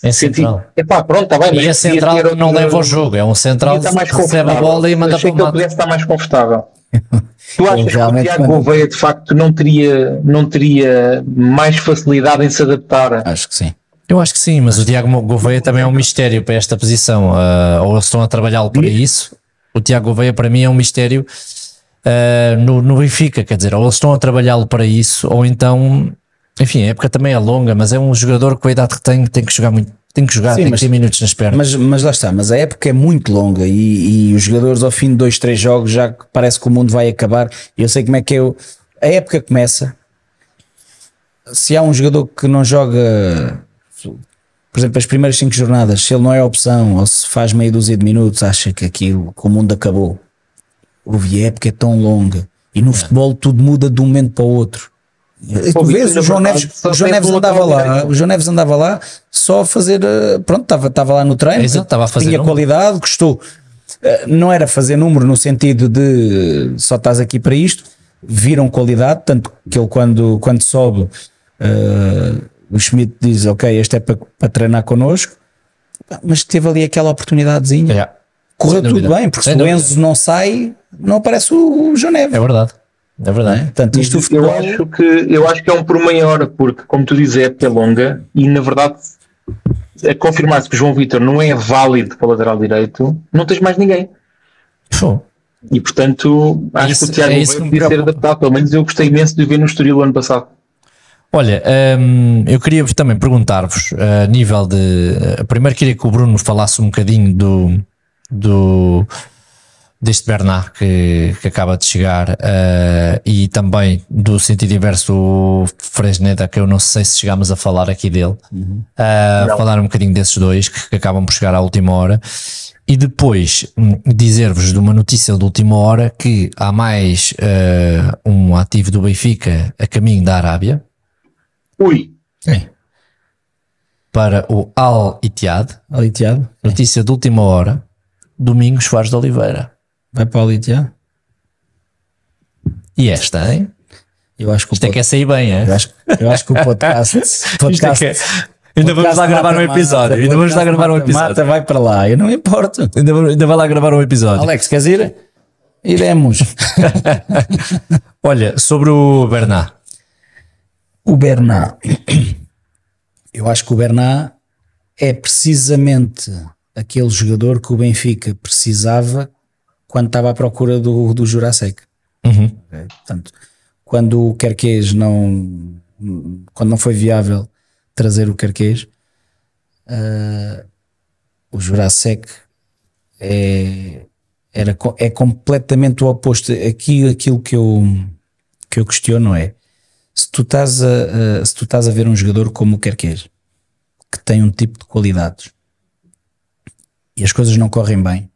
é central. Pronto, está bem. E é central que não leva ao jogo, é um central que recebe a bola e manda para o lado. Pudesse estar mais confortável. Tu achas que o Tiago Gouveia de facto não teria mais facilidade em se adaptar? Acho que sim. Eu acho que sim, mas o Tiago Gouveia também é um mistério para esta posição, ou eles estão a trabalhá-lo para isso. O Tiago Gouveia para mim é um mistério no Benfica, quer dizer, ou eles estão a trabalhá-lo para isso, ou então, enfim, a época também é longa, mas é um jogador com a idade que tem que jogar muito, tem que ter minutos nas pernas. Mas lá está, mas a época é muito longa e os jogadores ao fim de 2, 3 jogos já parece que o mundo vai acabar. Eu sei como é que é, a época começa, se há um jogador que não joga, por exemplo, as primeiras 5 jornadas, se ele não é opção ou se faz meia dúzia de minutos, acha que o mundo acabou. A época é tão longa e no futebol tudo muda de um momento para o outro. Tu vês, o João Neves andava lá só a fazer, pronto, estava lá no treino, tinha qualidade, gostou, não era fazer número no sentido de só estás aqui para isto, viram qualidade, tanto que ele quando sobe, o Schmidt diz, ok, este é para treinar connosco, mas teve ali aquela oportunidadezinha, correu tudo bem, porque se o Enzo não sai, não aparece o João Neves. É verdade. É verdade. Portanto, isto eu acho que é um por maior, porque, como tu dizes, é época longa e, na verdade, a confirmar-se que o João Vitor não é válido para o lateral direito, não tens mais ninguém. E, portanto, acho que o Tiago podia ser adaptado. Pelo menos eu gostei imenso de ver no Estoril ano passado. Olha, eu queria também perguntar-vos, a nível de... Primeiro queria que o Bruno falasse um bocadinho deste Bernat que acaba de chegar, e também do sentido inverso o Fresneda, que eu não sei se chegámos a falar aqui dele, falar um bocadinho desses dois que acabam por chegar à última hora, e depois dizer-vos de uma notícia de última hora que há mais um ativo do Benfica a caminho da Arábia. Para o Al-Ittihad. Notícia de última hora, Domingos Soares de Oliveira. Vai para o Al-Ittihad? E esta, hein? Eu acho que isto é que é sair bem, é? Eu acho que o podcast ainda vamos lá gravar um episódio. Mata vai para lá, eu não me importo. Ainda vai lá gravar um episódio. Alex, queres ir? Iremos. Olha, sobre o Bernat. O Bernat, Eu acho que o Bernat é precisamente aquele jogador que o Benfica precisava quando estava à procura do Jurasek. Uhum. Okay? Portanto, quando o Querquês quando não foi viável trazer o Querquês, o Jurasek é completamente o oposto. Aqui aquilo que eu questiono é se tu estás a ver um jogador como o Querquês, que tem um tipo de qualidades e as coisas não correm bem,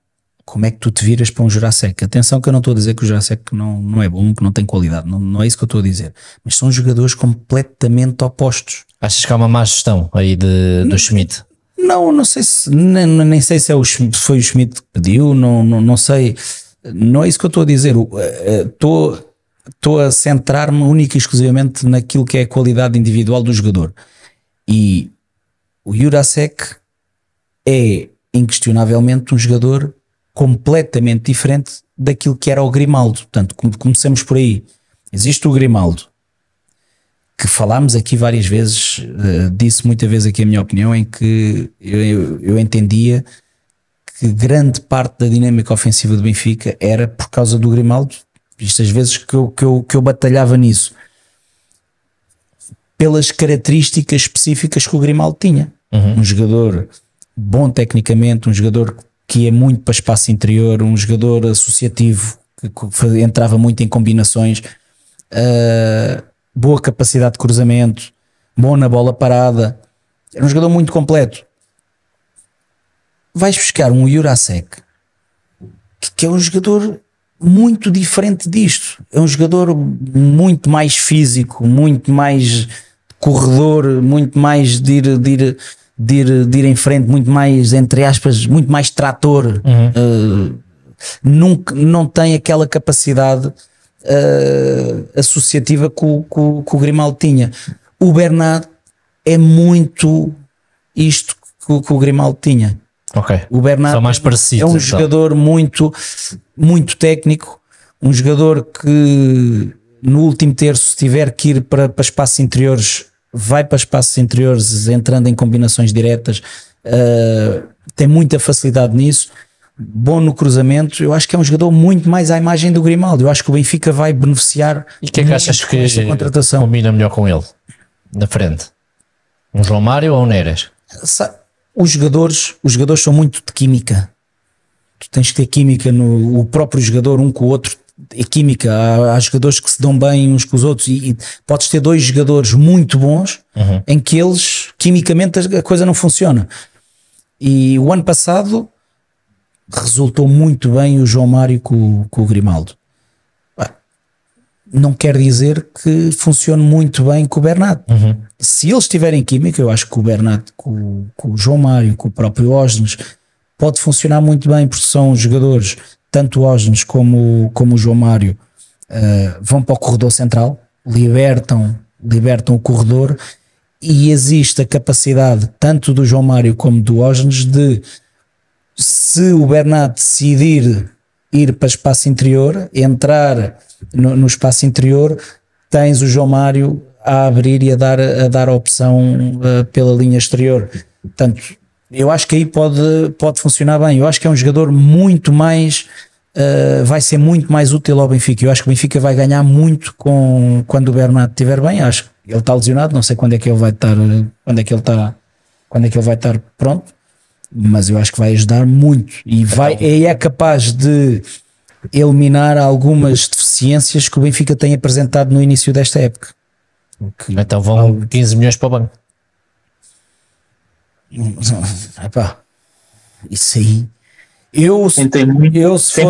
como é que tu te viras para um Jurasek? Atenção que eu não estou a dizer que o Jurasek não é bom, que não tem qualidade, não é isso que eu estou a dizer, mas são jogadores completamente opostos. Achas que há uma má gestão aí do Schmidt? Não sei se nem sei se foi o Schmidt que pediu, não sei, não é isso que eu estou a dizer. Estou a centrar-me única e exclusivamente naquilo que é a qualidade individual do jogador, e o Jurasek é inquestionavelmente um jogador completamente diferente daquilo que era o Grimaldo. Portanto, comecemos por aí. Existe o Grimaldo, que falámos aqui várias vezes, disse muitas vezes aqui a minha opinião, em que eu entendia que grande parte da dinâmica ofensiva do Benfica era por causa do Grimaldo. Isto às vezes que eu batalhava nisso, pelas características específicas que o Grimaldo tinha. Um jogador bom tecnicamente, um jogador que ia muito para espaço interior, um jogador associativo que entrava muito em combinações, boa capacidade de cruzamento, bom na bola parada, era um jogador muito completo. Vais buscar um Jurasek que é um jogador muito diferente disto, é um jogador muito mais físico, muito mais corredor, muito mais de ir em frente, muito mais, entre aspas, muito mais trator. Não tem aquela capacidade associativa que o Grimaldo tinha. O Bernat é muito isto que o Grimaldo tinha. Ok. O Bernat são mais parecidos, é um jogador muito, muito técnico, um jogador que no último terço, se tiver que ir para espaços interiores, vai para espaços interiores entrando em combinações diretas, tem muita facilidade nisso, bom no cruzamento. Eu acho que é um jogador muito mais à imagem do Grimaldo. Eu acho que o Benfica vai beneficiar. E o que é que achas que esta contratação combina melhor com ele na frente? Um João Mário ou um Neres? Os jogadores são muito de química. Tu tens que ter química o próprio jogador, um com o outro. É química, há jogadores que se dão bem uns com os outros, e podes ter dois jogadores muito bons em que eles, quimicamente, a coisa não funciona. E o ano passado resultou muito bem o João Mário com o Grimaldo. Não quer dizer que funcione muito bem com o Bernat. Se eles tiverem química, eu acho que o Bernat com o João Mário, com o próprio Osnes, pode funcionar muito bem, porque são jogadores, tanto o Osnes como o João Mário, vão para o corredor central, libertam o corredor, e existe a capacidade tanto do João Mário como do Osnes de, se o Bernat decidir ir para espaço interior, entrar no espaço interior, tens o João Mário a abrir e a dar a opção pela linha exterior. Portanto, eu acho que aí pode funcionar bem. Eu acho que é um jogador muito mais, vai ser muito mais útil ao Benfica. Eu acho que o Benfica vai ganhar muito quando o Bernat estiver bem. Acho que ele está lesionado, não sei quando é que ele vai estar, quando é que ele vai estar pronto, mas eu acho que vai ajudar muito e é capaz de eliminar algumas deficiências que o Benfica tem apresentado no início desta época. Então vão 15 milhões para o banco. Epá, isso aí tem muito a ser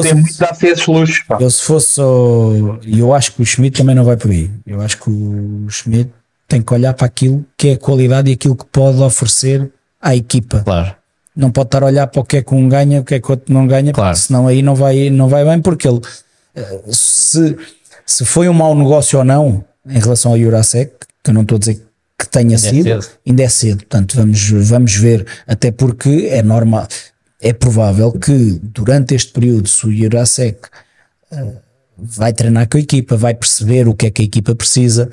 esses luxos. Se fosse eu acho que o Schmidt também não vai por aí. Eu acho que o Schmidt tem que olhar para aquilo que é a qualidade e aquilo que pode oferecer à equipa. Claro. Não pode estar a olhar para o que é que um ganha, o que é que outro não ganha, claro. Senão aí não vai bem, porque ele, se foi um mau negócio ou não em relação ao Jurasek, que eu não estou a dizer que tenha sido, ainda é cedo. Portanto, vamos ver, até porque é normal, é provável que durante este período, se o Jurasek vai treinar com a equipa, vai perceber o que é que a equipa precisa,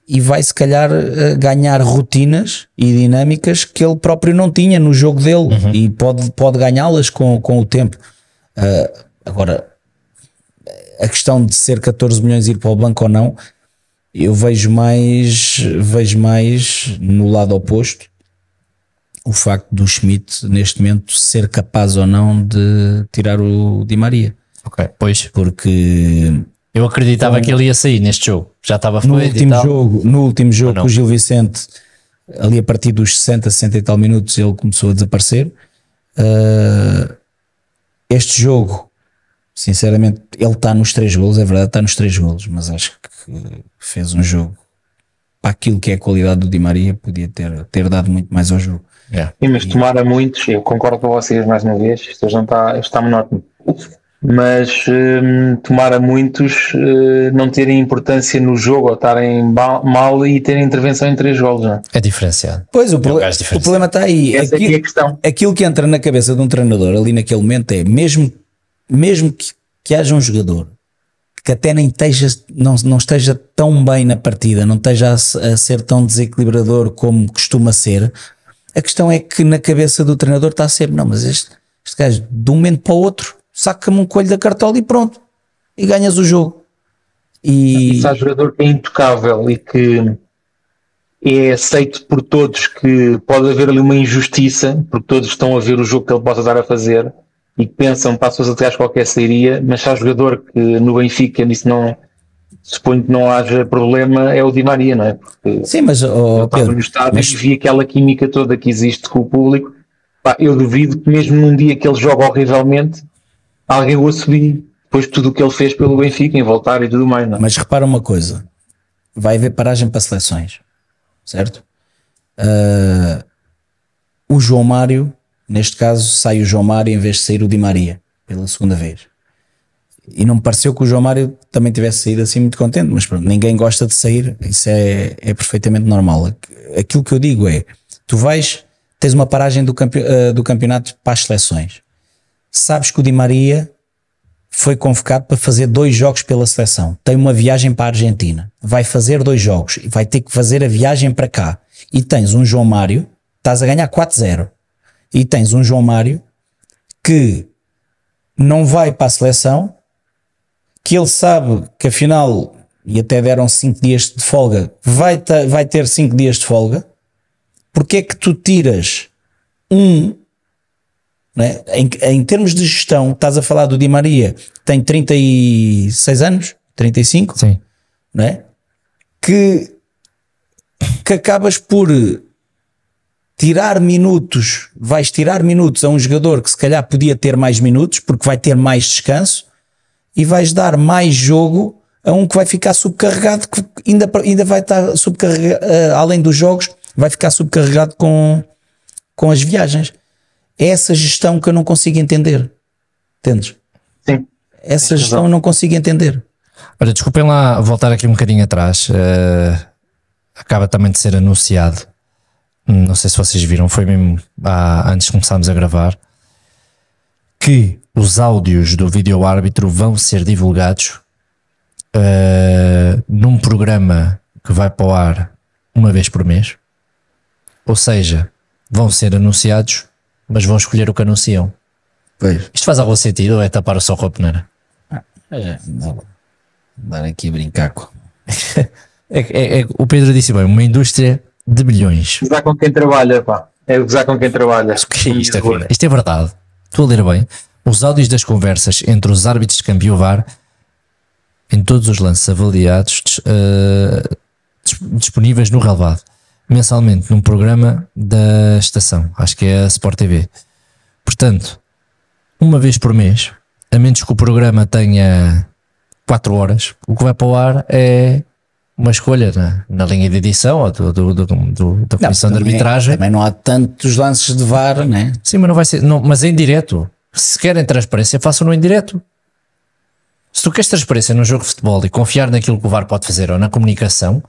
e vai se calhar ganhar rotinas e dinâmicas que ele próprio não tinha no jogo dele e pode ganhá-las com o tempo. Agora, a questão de ser 14 milhões e ir para o banco ou não, eu vejo mais no lado oposto o facto do Schmidt neste momento ser capaz ou não de tirar o Di Maria. Ok, pois. Porque eu acreditava que ele ia sair neste jogo, já estava feito no último jogo com o Gil Vicente, ali a partir dos 60 e tal minutos ele começou a desaparecer. Este jogo, sinceramente, ele está nos 3 golos, é verdade, está nos 3 golos, mas acho que fez um jogo para aquilo que é a qualidade do Di Maria, podia ter dado muito mais ao jogo. Sim, mas tomara muitos, eu concordo com vocês mais uma vez, isto já está monótono, mas tomara muitos não terem importância no jogo ou estarem mal e terem intervenção em 3 golos. Não é? É diferenciado. Pois, o problema está aí. Essa aqui é a questão. Aquilo que entra na cabeça de um treinador ali naquele momento é, mesmo que haja um jogador que até nem não esteja tão bem na partida, não esteja a ser tão desequilibrador como costuma ser, a questão é que na cabeça do treinador está a ser, não, mas este gajo de um momento para o outro saca-me um coelho da cartola e pronto, e ganhas o jogo. E se há jogador que é intocável e que é aceito por todos, que pode haver ali uma injustiça, porque todos estão a ver o jogo que ele possa estar a fazer e que pensam para as suas atrás qualquer sairia, mas se há jogador que no Benfica nisso não, suponho que não haja problema, é o Di Maria, não é? Porque sim, mas Pedro, no estádio e vi aquela química toda que existe com o público. Eu duvido que mesmo num dia que ele joga horrivelmente alguém o assobie depois de tudo o que ele fez pelo Benfica em voltar e tudo mais, não é? Mas repara uma coisa, vai haver paragem para seleções, certo? O João Mário, neste caso sai o João Mário em vez de sair o Di Maria pela segunda vez, e não me pareceu que o João Mário também tivesse saído assim muito contente, mas pronto, ninguém gosta de sair, isso é perfeitamente normal. Aquilo que eu digo é, tu tens uma paragem do campeonato para as seleções, sabes que o Di Maria foi convocado para fazer 2 jogos pela seleção, tem uma viagem para a Argentina, vai fazer 2 jogos e vai ter que fazer a viagem para cá, e tens um João Mário, estás a ganhar 4-0, e tens um João Mário que não vai para a seleção, que ele sabe que afinal, e até deram 5 dias de folga, vai ter 5 dias de folga. Porque é que tu tiras né? Em termos de gestão, estás a falar do Di Maria, tem 36 anos, 35, sim, né? que acabas por vais tirar minutos a um jogador que se calhar podia ter mais minutos, porque vai ter mais descanso, e vais dar mais jogo a um que vai ficar subcarregado, que ainda vai estar subcarregado, além dos jogos, vai ficar subcarregado com as viagens. É essa gestão que eu não consigo entender. Entendes? Sim. Essa gestão eu não consigo entender. Olha, desculpem lá voltar aqui um bocadinho atrás. Acaba também de ser anunciado, não sei se vocês viram, foi mesmo antes de começarmos a gravar, que os áudios do vídeo árbitro vão ser divulgados num programa que vai para o ar uma vez por mês. Ou seja, vão ser anunciados, mas vão escolher o que anunciam. Pois. Isto faz algum sentido ou é tapar o sol com a peneira? Dar aqui a brincar com. O Pedro disse bem, uma indústria de bilhões. Gozar com quem trabalha, pá. É gozar com quem trabalha. O que é isto, filho? Isto é verdade. Estou a ler bem. Os áudios das conversas entre os árbitros de câmbio e o VAR em todos os lances avaliados disponíveis no relevado mensalmente num programa da estação, acho que é a Sport TV. Portanto, uma vez por mês, a menos que o programa tenha 4 horas, o que vai para o ar é uma escolha na linha de edição ou da comissão de arbitragem. Também não há tantos lances de VAR, né? Sim, mas não vai ser, não, mas em direto. Se querem transparência, façam-no em direto. Se tu queres transparência num jogo de futebol e confiar naquilo que o VAR pode fazer ou na comunicação,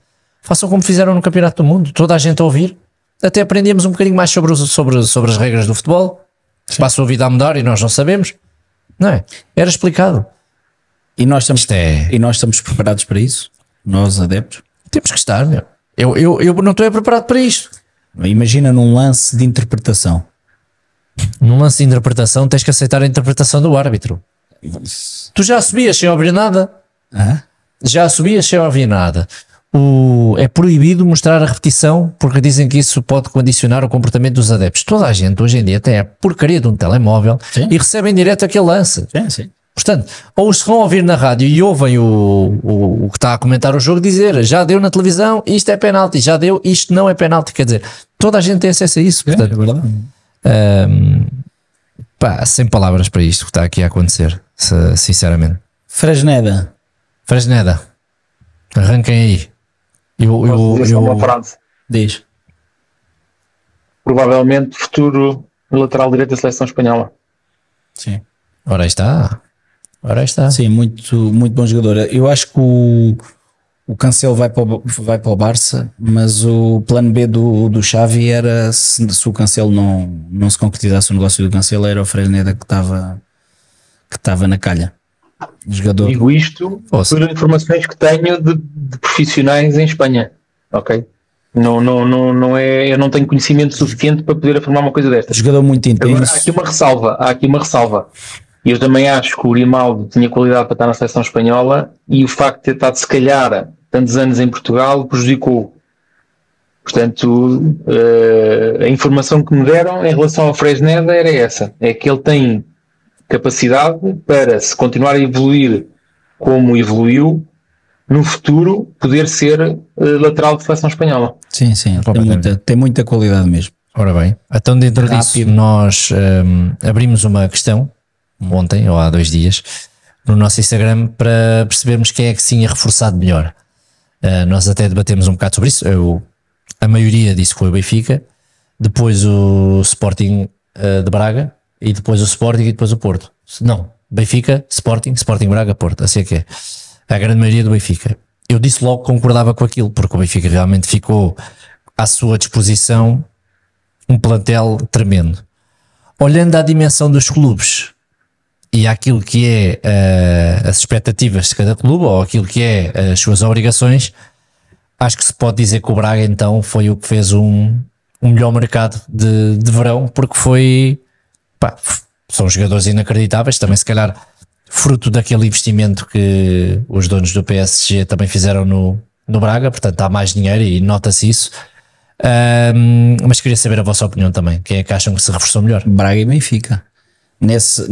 façam como fizeram no Campeonato do Mundo, toda a gente a ouvir. Até aprendemos um bocadinho mais sobre as regras do futebol. Se passa a vida a mudar e nós não sabemos, não é? Era explicado. E nós estamos preparados para isso? Nós, adeptos? Temos que estar, meu. Eu não estou preparado para isto. Imagina num lance de interpretação. Num lance de interpretação, tens que aceitar a interpretação do árbitro. Tu já subias sem ouvir nada? Já subias sem ouvir nada. É proibido mostrar a repetição porque dizem que isso pode condicionar o comportamento dos adeptos. Toda a gente hoje em dia tem a porcaria de um telemóvel e recebe em direto aquele lance. Sim. Portanto, ou se vão ouvir na rádio e ouvem o que está a comentar o jogo dizer já deu na televisão, isto é penalti, já deu, isto não é penalti. Quer dizer, toda a gente tem acesso a isso. Portanto, é verdade. Sem palavras para isto que está aqui a acontecer, sinceramente. Fresneda, arranquem aí. Posso dizer só uma frase. Diz. Provavelmente futuro lateral direito da seleção espanhola. Sim. Ora está. Sim, muito, muito bom jogador. Eu acho que o Cancelo vai para o Barça, mas o plano B do Xavi era, se o Cancelo não se concretizasse o negócio do Cancelo, era o Fresneda que estava na calha. Jogador. Digo isto por informações que tenho de profissionais em Espanha, ok? Não é, eu não tenho conhecimento suficiente para poder afirmar uma coisa destas. Jogador muito intenso. Agora, há aqui uma ressalva. Eu também acho que o Grimaldo tinha qualidade para estar na seleção espanhola e o facto de ter estado, se calhar, tantos anos em Portugal prejudicou. Portanto, a informação que me deram em relação ao Fresneda era essa, é que ele tem capacidade para, se continuar a evoluir como evoluiu, no futuro poder ser lateral de seleção espanhola. Sim, tem muita qualidade mesmo. Ora bem, então dentro disso nós abrimos uma questão ontem ou há 2 dias no nosso Instagram para percebermos quem é que se tinha reforçado melhor. Nós até debatemos um bocado sobre isso. A maioria disse que foi o Benfica, depois o Sporting de Braga e depois o Sporting e depois o Porto. Não, Benfica, Sporting Braga, Porto, assim é que é. A grande maioria do Benfica. Eu disse logo que concordava com aquilo, porque o Benfica realmente ficou à sua disposição um plantel tremendo. Olhando à dimensão dos clubes e àquilo que é as expectativas de cada clube ou aquilo que é as suas obrigações, acho que se pode dizer que o Braga então foi o que fez um melhor mercado de verão, porque são jogadores inacreditáveis, também se calhar fruto daquele investimento que os donos do PSG também fizeram no Braga, portanto há mais dinheiro e nota-se isso. Mas queria saber a vossa opinião também. Quem é que acham que se reforçou melhor? Braga e Benfica. Nessa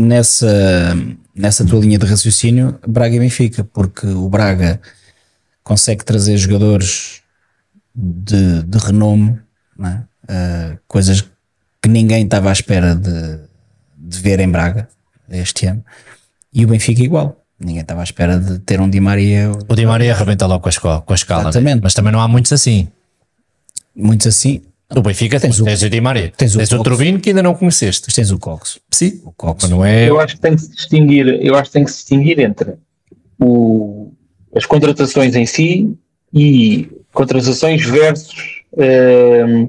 tua linha de raciocínio, Braga e Benfica, porque o Braga consegue trazer jogadores de renome, não é? Coisas que ninguém estava à espera de ver em Braga este ano. E o Benfica igual, ninguém estava à espera de ter um Di Maria. O Di Maria arrebenta logo com a escala, exatamente. Né? Mas também não há muitos assim. O Benfica tens o Di Maria, tens o Turbino que ainda não conheceste. Mas tens o Cox. Sim, o Cox. Mas não é... Eu acho que tem que se distinguir entre as contratações em si e contratações versus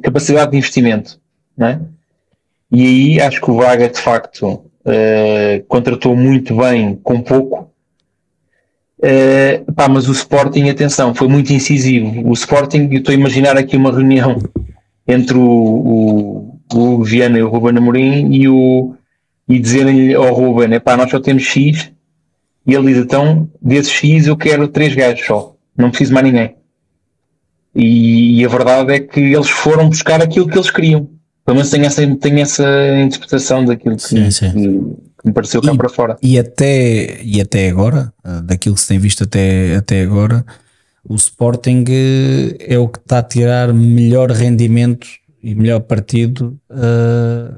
capacidade de investimento, não é? E aí acho que o Braga de facto contratou muito bem com pouco, mas o Sporting, atenção, foi muito incisivo. O Sporting, eu estou a imaginar aqui uma reunião entre o Hugo Viana e o Ruben Amorim e dizerem-lhe ao Ruben, nós só temos X, e ele diz, então desses X eu quero 3 gajos só, não preciso mais ninguém. E a verdade é que eles foram buscar aquilo que eles queriam. Pelo menos tenho essa interpretação daquilo que me pareceu cá para fora. E até agora, daquilo que se tem visto até agora, o Sporting é o que está a tirar melhor rendimento e melhor partido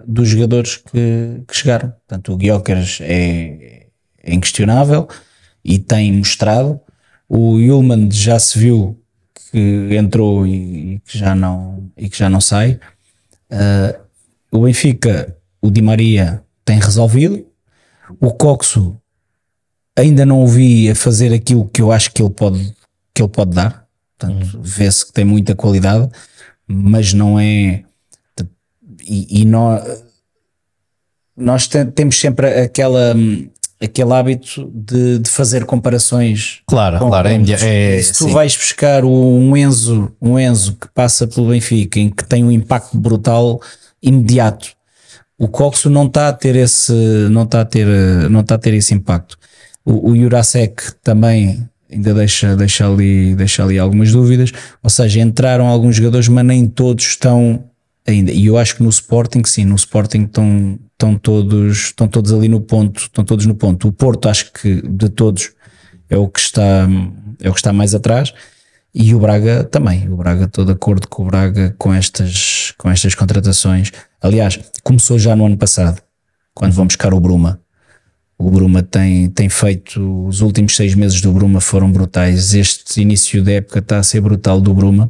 dos jogadores que chegaram. Portanto, o Gyökeres é inquestionável e tem mostrado. O Yulman já se viu que entrou e que já não sai. O Benfica, o Di Maria tem resolvido. O Coxo ainda não o vi a fazer aquilo que eu acho que ele pode dar. Portanto, vê-se que tem muita qualidade, mas não é. E nós temos sempre aquele hábito de fazer comparações. Claro, claro. Se tu vais buscar um Enzo que passa pelo Benfica, em que tem um impacto brutal imediato, o Coxo não está a ter esse impacto. O Jurasek também ainda deixa ali algumas dúvidas, ou seja, entraram alguns jogadores, mas nem todos estão ainda, e eu acho que no Sporting sim, no Sporting estão todos ali no ponto, estão todos no ponto. O Porto acho que de todos é o que está mais atrás, e o Braga também. O Braga, estou de acordo com o Braga com estas contratações. Aliás, começou já no ano passado, quando vão buscar o Bruma. O Bruma tem feito, os últimos 6 meses do Bruma foram brutais. Este início da época está a ser brutal do Bruma.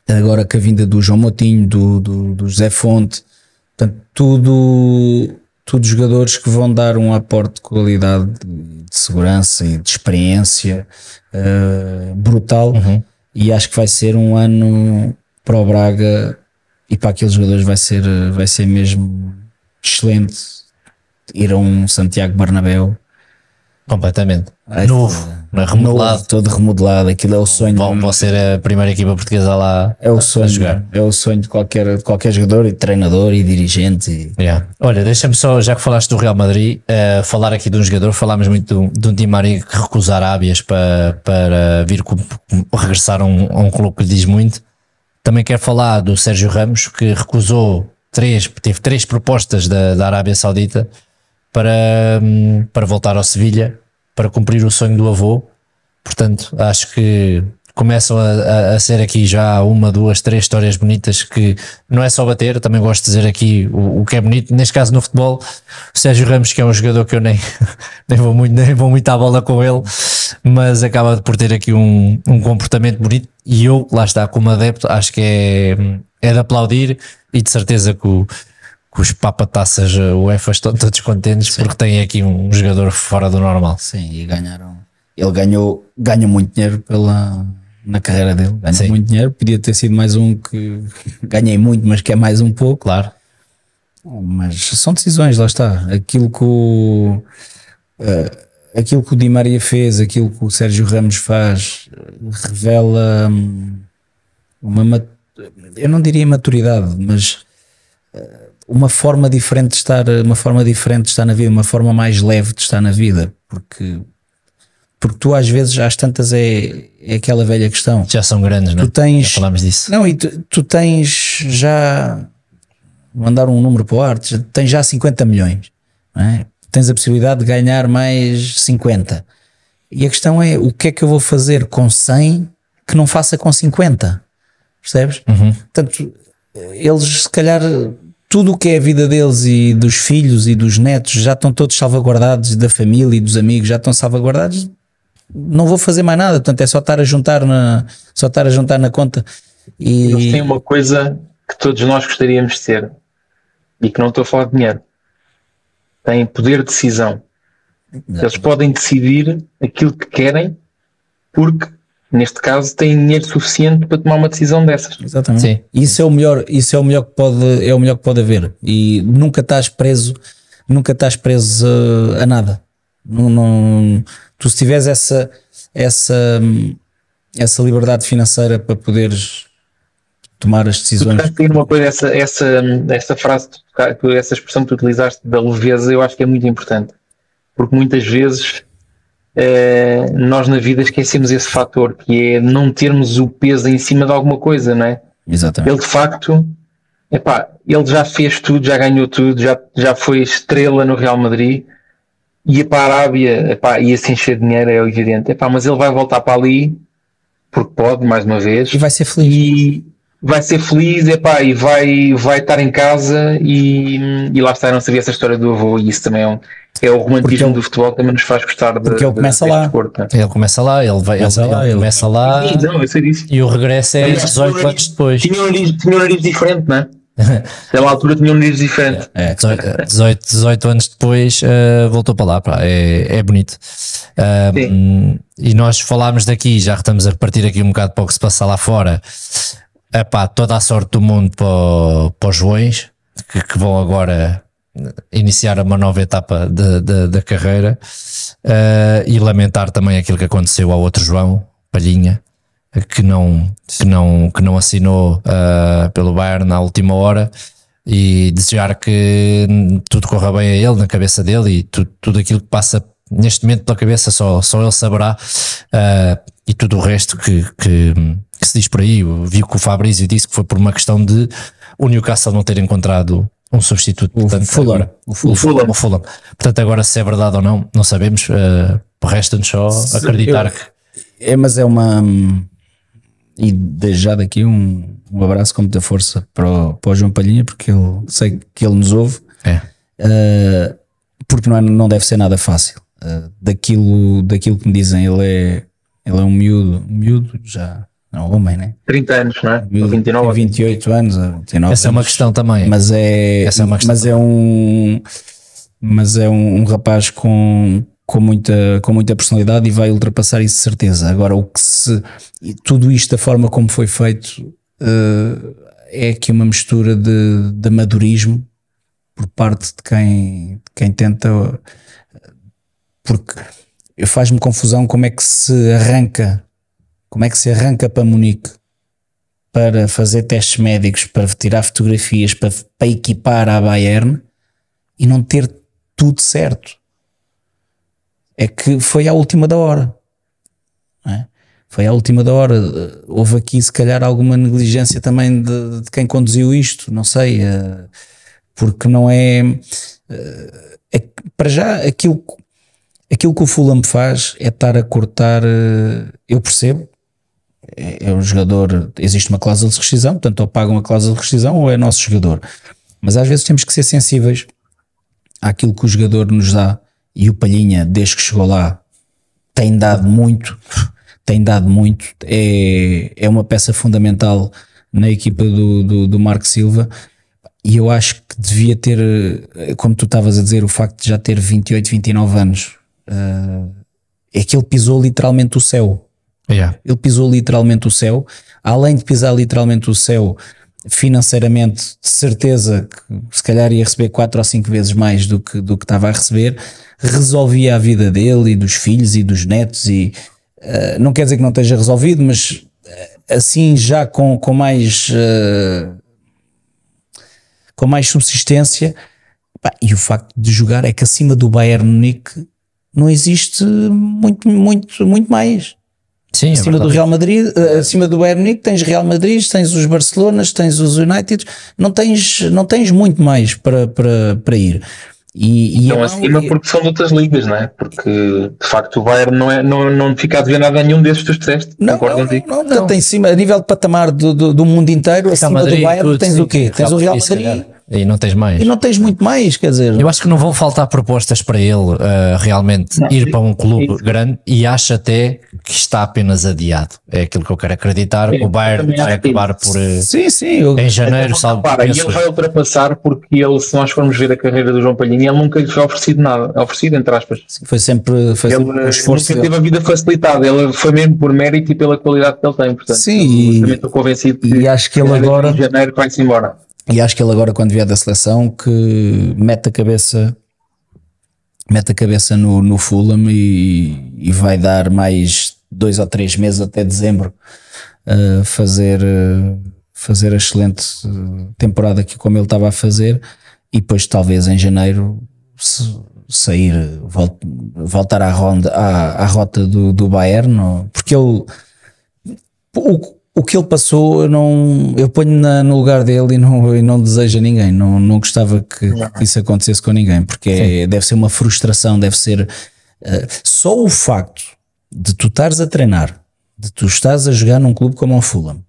Agora com a vinda do João Moutinho, do José Fonte, portanto, tudo jogadores que vão dar um aporte de qualidade, de segurança e de experiência brutal. E acho que vai ser um ano para o Braga e para aqueles jogadores vai ser mesmo excelente ir a um Santiago Bernabéu completamente novo, remodelado, todo remodelado. Aquilo é o sonho. Vão ser a primeira equipa portuguesa lá a jogar. É o sonho de qualquer jogador e treinador e dirigente. Olha, deixa-me só, já que falaste do Real Madrid, falar aqui de um jogador. Falámos muito de um Di Maria que recusar Ábias para vir regressar a um clube que lhe diz muito. Também quero falar do Sérgio Ramos, que recusou teve 3 propostas da Arábia Saudita para voltar ao Sevilha, para cumprir o sonho do avô. Portanto, acho que começam a ser aqui já 1, 2, 3 histórias bonitas, que não é só bater. Também gosto de dizer aqui o que é bonito, neste caso no futebol. O Sérgio Ramos, que é um jogador que eu nem vou muito à bola com ele, mas acaba por ter aqui um comportamento bonito, e eu, lá está, como adepto, acho que é de aplaudir, e de certeza que os papataças UEFA estão todos contentes. Sim. Porque tem aqui um jogador fora do normal. Sim, e ganharam. Ele ganha muito dinheiro na carreira dele, ganha muito dinheiro. Podia ter sido mais um que ganhei muito, mas que é mais um pouco. Claro. Mas são decisões, lá está. Aquilo que o Di Maria fez, aquilo que o Sérgio Ramos faz, revela eu não diria maturidade, mas uma forma diferente de estar na vida, uma forma mais leve de estar na vida, porque tu às vezes, às tantas, é aquela velha questão. Já são grandes, não é? Já falámos disso. Não, e tu tens já, mandar um número para o ar, tens já 50 milhões, não é? Tens a possibilidade de ganhar mais 50. E a questão é, o que é que eu vou fazer com 100 que não faça com 50? Percebes? Portanto, eles, se calhar, tudo o que é a vida deles e dos filhos e dos netos já estão todos salvaguardados, da família e dos amigos já estão salvaguardados. Não vou fazer mais nada, portanto é só estar a juntar na conta. E eles têm uma coisa que todos nós gostaríamos de ter, e que não estou a falar de dinheiro: têm poder de decisão. Eles podem decidir aquilo que querem, porque neste caso têm dinheiro suficiente para tomar uma decisão dessas. Exatamente. Sim. Isso é o melhor que pode haver, e nunca estás preso a nada. Tu, se tiveres essa liberdade financeira para poderes tomar as decisões. Tem uma coisa, essa frase, essa expressão que tu utilizaste da leveza, eu acho que é muito importante, porque muitas vezes nós na vida esquecemos esse fator, que é não termos o peso em cima de alguma coisa, não é? Exatamente. Ele de facto, ele já fez tudo, já ganhou tudo, já foi estrela no Real Madrid, ia para a Arábia, ia se encher de dinheiro, é evidente, mas ele vai voltar para ali porque pode, mais uma vez, e vai ser feliz, e vai estar em casa, e lá está. Eu não sabia essa história do avô, e isso também é o romantismo do futebol que também nos faz gostar porque ele começa lá. Desporto, né? Ele começa lá, ele começa lá, e o regresso é 18 anos depois. Tinha um nariz diferente, não é? Naquela altura tinha um nariz diferente. 18 anos depois voltou para lá. É bonito. E nós falámos daqui, já estamos a partir aqui um bocado para o que se passa lá fora. Toda a sorte do mundo para os Joões, que vão agora iniciar uma nova etapa da carreira, e lamentar também aquilo que aconteceu ao outro João Palhinha, que não assinou pelo Bayern na última hora, e desejar que tudo corra bem a ele, na cabeça dele, e tudo aquilo que passa neste momento pela cabeça só ele saberá, e tudo o resto que se diz por aí. Eu vi que o Fabrício disse que foi por uma questão de o Newcastle não ter encontrado um substituto. Portanto, o Fulham. Portanto, agora se é verdade ou não sabemos. Resta-nos só acreditar que... Mas é uma... E desde já daqui um abraço com muita força para o João Palhinha, porque sei que ele nos ouve, porque não deve ser nada fácil. Daquilo que me dizem, ele é um miúdo já, não, homem, né? 30 anos, não é? Miúdo, 29 28 anos, 29 essa é uma questão também. Mas é um rapaz com muita personalidade, e vai ultrapassar isso de certeza. Agora, tudo isto, da forma como foi feito, é aqui uma mistura de amadorismo por parte de quem tenta, porque faz-me confusão como é que se arranca para Munique para fazer testes médicos, para tirar fotografias, para equipar a Bayern, e não ter tudo certo. É que foi à última da hora, não é? Foi à última da hora. Houve aqui se calhar alguma negligência também de quem conduziu isto, não sei, porque não é para já aquilo que o Fulham faz é estar a cortar. Eu percebo, é um jogador, existe uma cláusula de rescisão, portanto ou pagam a cláusula de rescisão ou é nosso jogador, mas às vezes temos que ser sensíveis àquilo que o jogador nos dá. E o Palhinha, desde que chegou lá, tem dado muito, é uma peça fundamental na equipa do Marco Silva, e eu acho que devia ter, como tu estavas a dizer, o facto de já ter 28, 29 anos, é que ele pisou literalmente o céu. Ele pisou literalmente o céu. Além de pisar literalmente o céu, financeiramente, de certeza que se calhar ia receber 4 ou 5 vezes mais do que estava a receber. Resolvia a vida dele e dos filhos e dos netos, e não quer dizer que não esteja resolvido, mas assim já com mais subsistência. E o facto de jogar é que acima do Bayern Munique não existe muito mais. Sim, acima do Real Madrid, acima do Bayern Munique tens Real Madrid, tens os Barcelonas, tens os United, não tens muito mais para ir. Estão acima porque são de outras ligas, não é? Porque de facto o Bayern não fica a dever nada a nenhum desses que tu disseste. Não, em cima, a nível de patamar do mundo inteiro, acima do Bayern tens o quê? Tens o Real Madrid. E não tens mais. E não tens muito mais, quer dizer. Eu acho que não vão faltar propostas para ele realmente ir para um clube grande, e acho até que está apenas adiado. É aquilo que eu quero acreditar. O Bayern vai acabar por em janeiro, salvo. E ele vai ultrapassar, porque se nós formos ver a carreira do João Palhinha, ele nunca lhe foi oferecido nada, oferecido entre aspas. Foi sempre um esforço. Ele teve a vida facilitada, ele foi mesmo por mérito e pela qualidade que ele tem. Portanto, também estou convencido que acho que ele agora em janeiro vai-se embora. E acho que ele agora, quando vier da seleção, que mete a cabeça no Fulham e vai dar mais 2 ou 3 meses até dezembro a fazer a excelente temporada que como ele estava a fazer, e depois talvez em janeiro sair, voltar à rota do Bayern, porque ele o que ele passou, eu ponho no lugar dele e não desejo a ninguém, não gostava que isso acontecesse com ninguém, porque deve ser uma frustração, deve ser só o facto de tu estares a treinar, de tu estares a jogar num clube como o Fulham,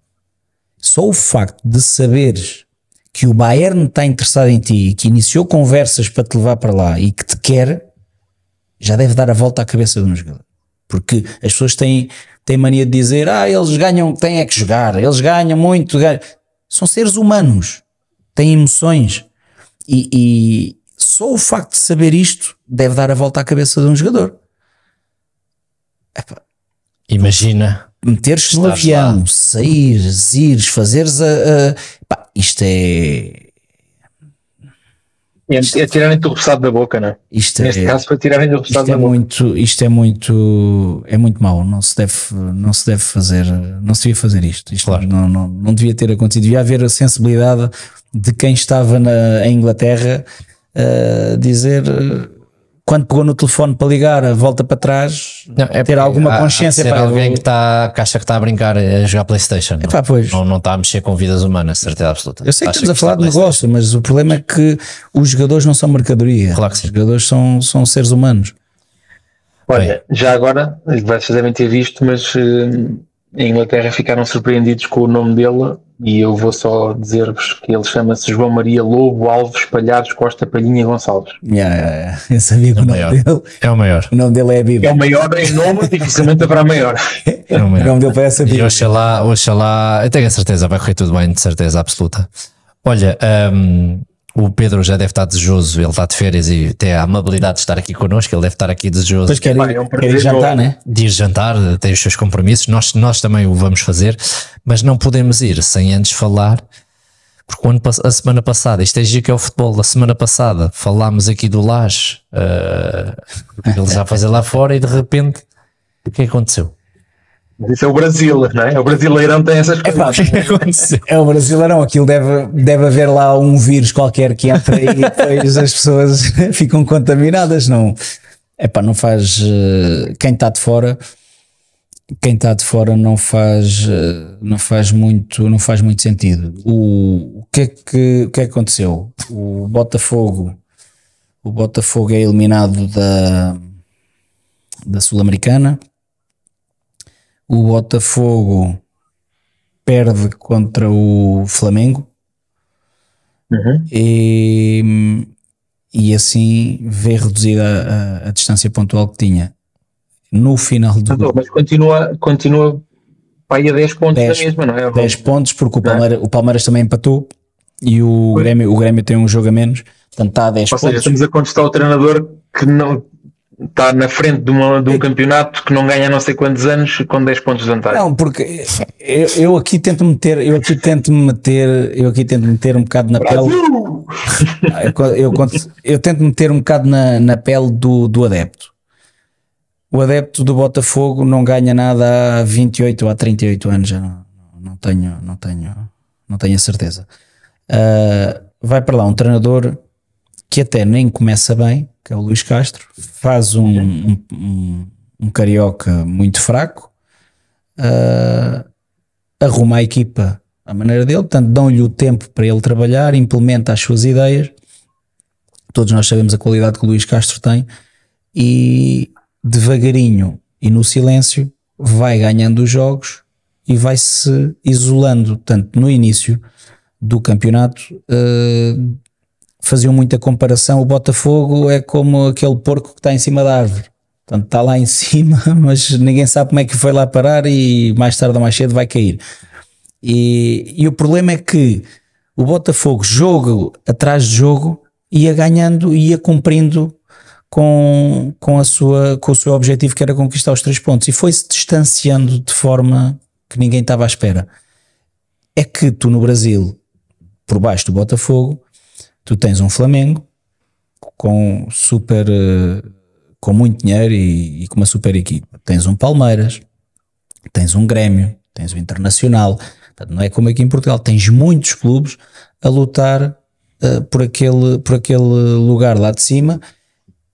só o facto de saberes que o Bayern está interessado em ti e que iniciou conversas para te levar para lá e que te quer, já deve dar a volta à cabeça de um jogador, porque as pessoas têm mania de dizer, eles ganham, têm que jogar, eles ganham muito, são seres humanos, têm emoções, e só o facto de saber isto deve dar a volta à cabeça de um jogador. Imagina meteres-te no avião, ires, fazeres isto é É tirarem-te o roçado da boca, não é? Neste caso foi tirarem-te o roçado da boca. Isto é muito mau, não se devia fazer isto. Isto Claro. não devia ter acontecido. Devia haver a sensibilidade de quem estava em Inglaterra dizer, quando pegou no telefone para ligar, volta para trás, ter alguma consciência. Ser alguém que acha que está a brincar a jogar PlayStation. Pois. Não está a mexer com vidas humanas, certeza absoluta. Eu sei que estamos a falar de negócio, mas o problema é que os jogadores não são mercadoria. Claro que sim. Os jogadores são seres humanos. Olha, já agora, vocês devem ter visto, mas em Inglaterra ficaram surpreendidos com o nome dele, e eu vou só dizer-vos que ele chama-se João Maria Lobo Alves Palhares Costa Palhinha Gonçalves. Eu sabia que o nome dele é o maior. O nome dele é a Bíblia. É o maior em nome, dificilmente haverá maior. É o maior. O nome dele parece a Bíblia. E oxalá, eu tenho a certeza, vai correr tudo bem, de certeza absoluta. Olha, o Pedro já deve estar desejoso, ele está de férias e tem a amabilidade de estar aqui connosco, ele deve estar aqui desejoso. Pois quer ir jantar, né? De ir jantar, tem os seus compromissos, nós também o vamos fazer, mas não podemos ir sem antes falar, porque a semana passada, isto é giro que é o futebol, a semana passada falámos aqui do Laje, ele já a fazer lá fora e de repente, o que aconteceu? Mas isso é o Brasil, não é? O brasileirão tem essas coisas. É o brasileirão, aquilo deve haver lá um vírus qualquer que entra e depois as pessoas ficam contaminadas, não faz, quem está de fora não faz muito sentido. O que é que aconteceu? O Botafogo é eliminado da Sul-Americana. O Botafogo perde contra o Flamengo e assim vê reduzida a distância pontual que tinha. No final do... Mas continua para aí a 10 pontos da mesma, não é? 10 pontos, porque o Palmeiras também empatou e o Grêmio tem um jogo a menos, portanto está a 10 pontos. Ou seja, estamos a contestar o treinador que não... está na frente de um campeonato que não ganha há não sei quantos anos com 10 pontos de vantagem. Não, porque eu aqui tento meter um bocado na pele. Eu tento meter um bocado na pele do adepto. O adepto do Botafogo não ganha nada há 28 ou há 38 anos, já não tenho a certeza. Vai para lá um treinador que até nem começa bem, que é o Luís Castro, faz um carioca muito fraco, arruma a equipa à maneira dele, portanto dão-lhe o tempo para ele trabalhar, implementa as suas ideias. Todos nós sabemos a qualidade que o Luís Castro tem e devagarinho e no silêncio vai ganhando os jogos e vai-se isolando. Tanto no início do campeonato faziam muita comparação, o Botafogo é como aquele porco que está em cima da árvore, portanto está lá em cima, mas ninguém sabe como é que foi lá parar e mais tarde ou mais cedo vai cair. E o problema é que o Botafogo, jogo atrás de jogo, ia ganhando e ia cumprindo com o seu objetivo, que era conquistar os 3 pontos, e foi-se distanciando de forma que ninguém estava à espera. É que tu no Brasil, por baixo do Botafogo, tu tens um Flamengo com muito dinheiro e com uma super equipa, tens um Palmeiras, tens um Grêmio, tens o Internacional. Não é como aqui em Portugal, tens muitos clubes a lutar por aquele lugar lá de cima,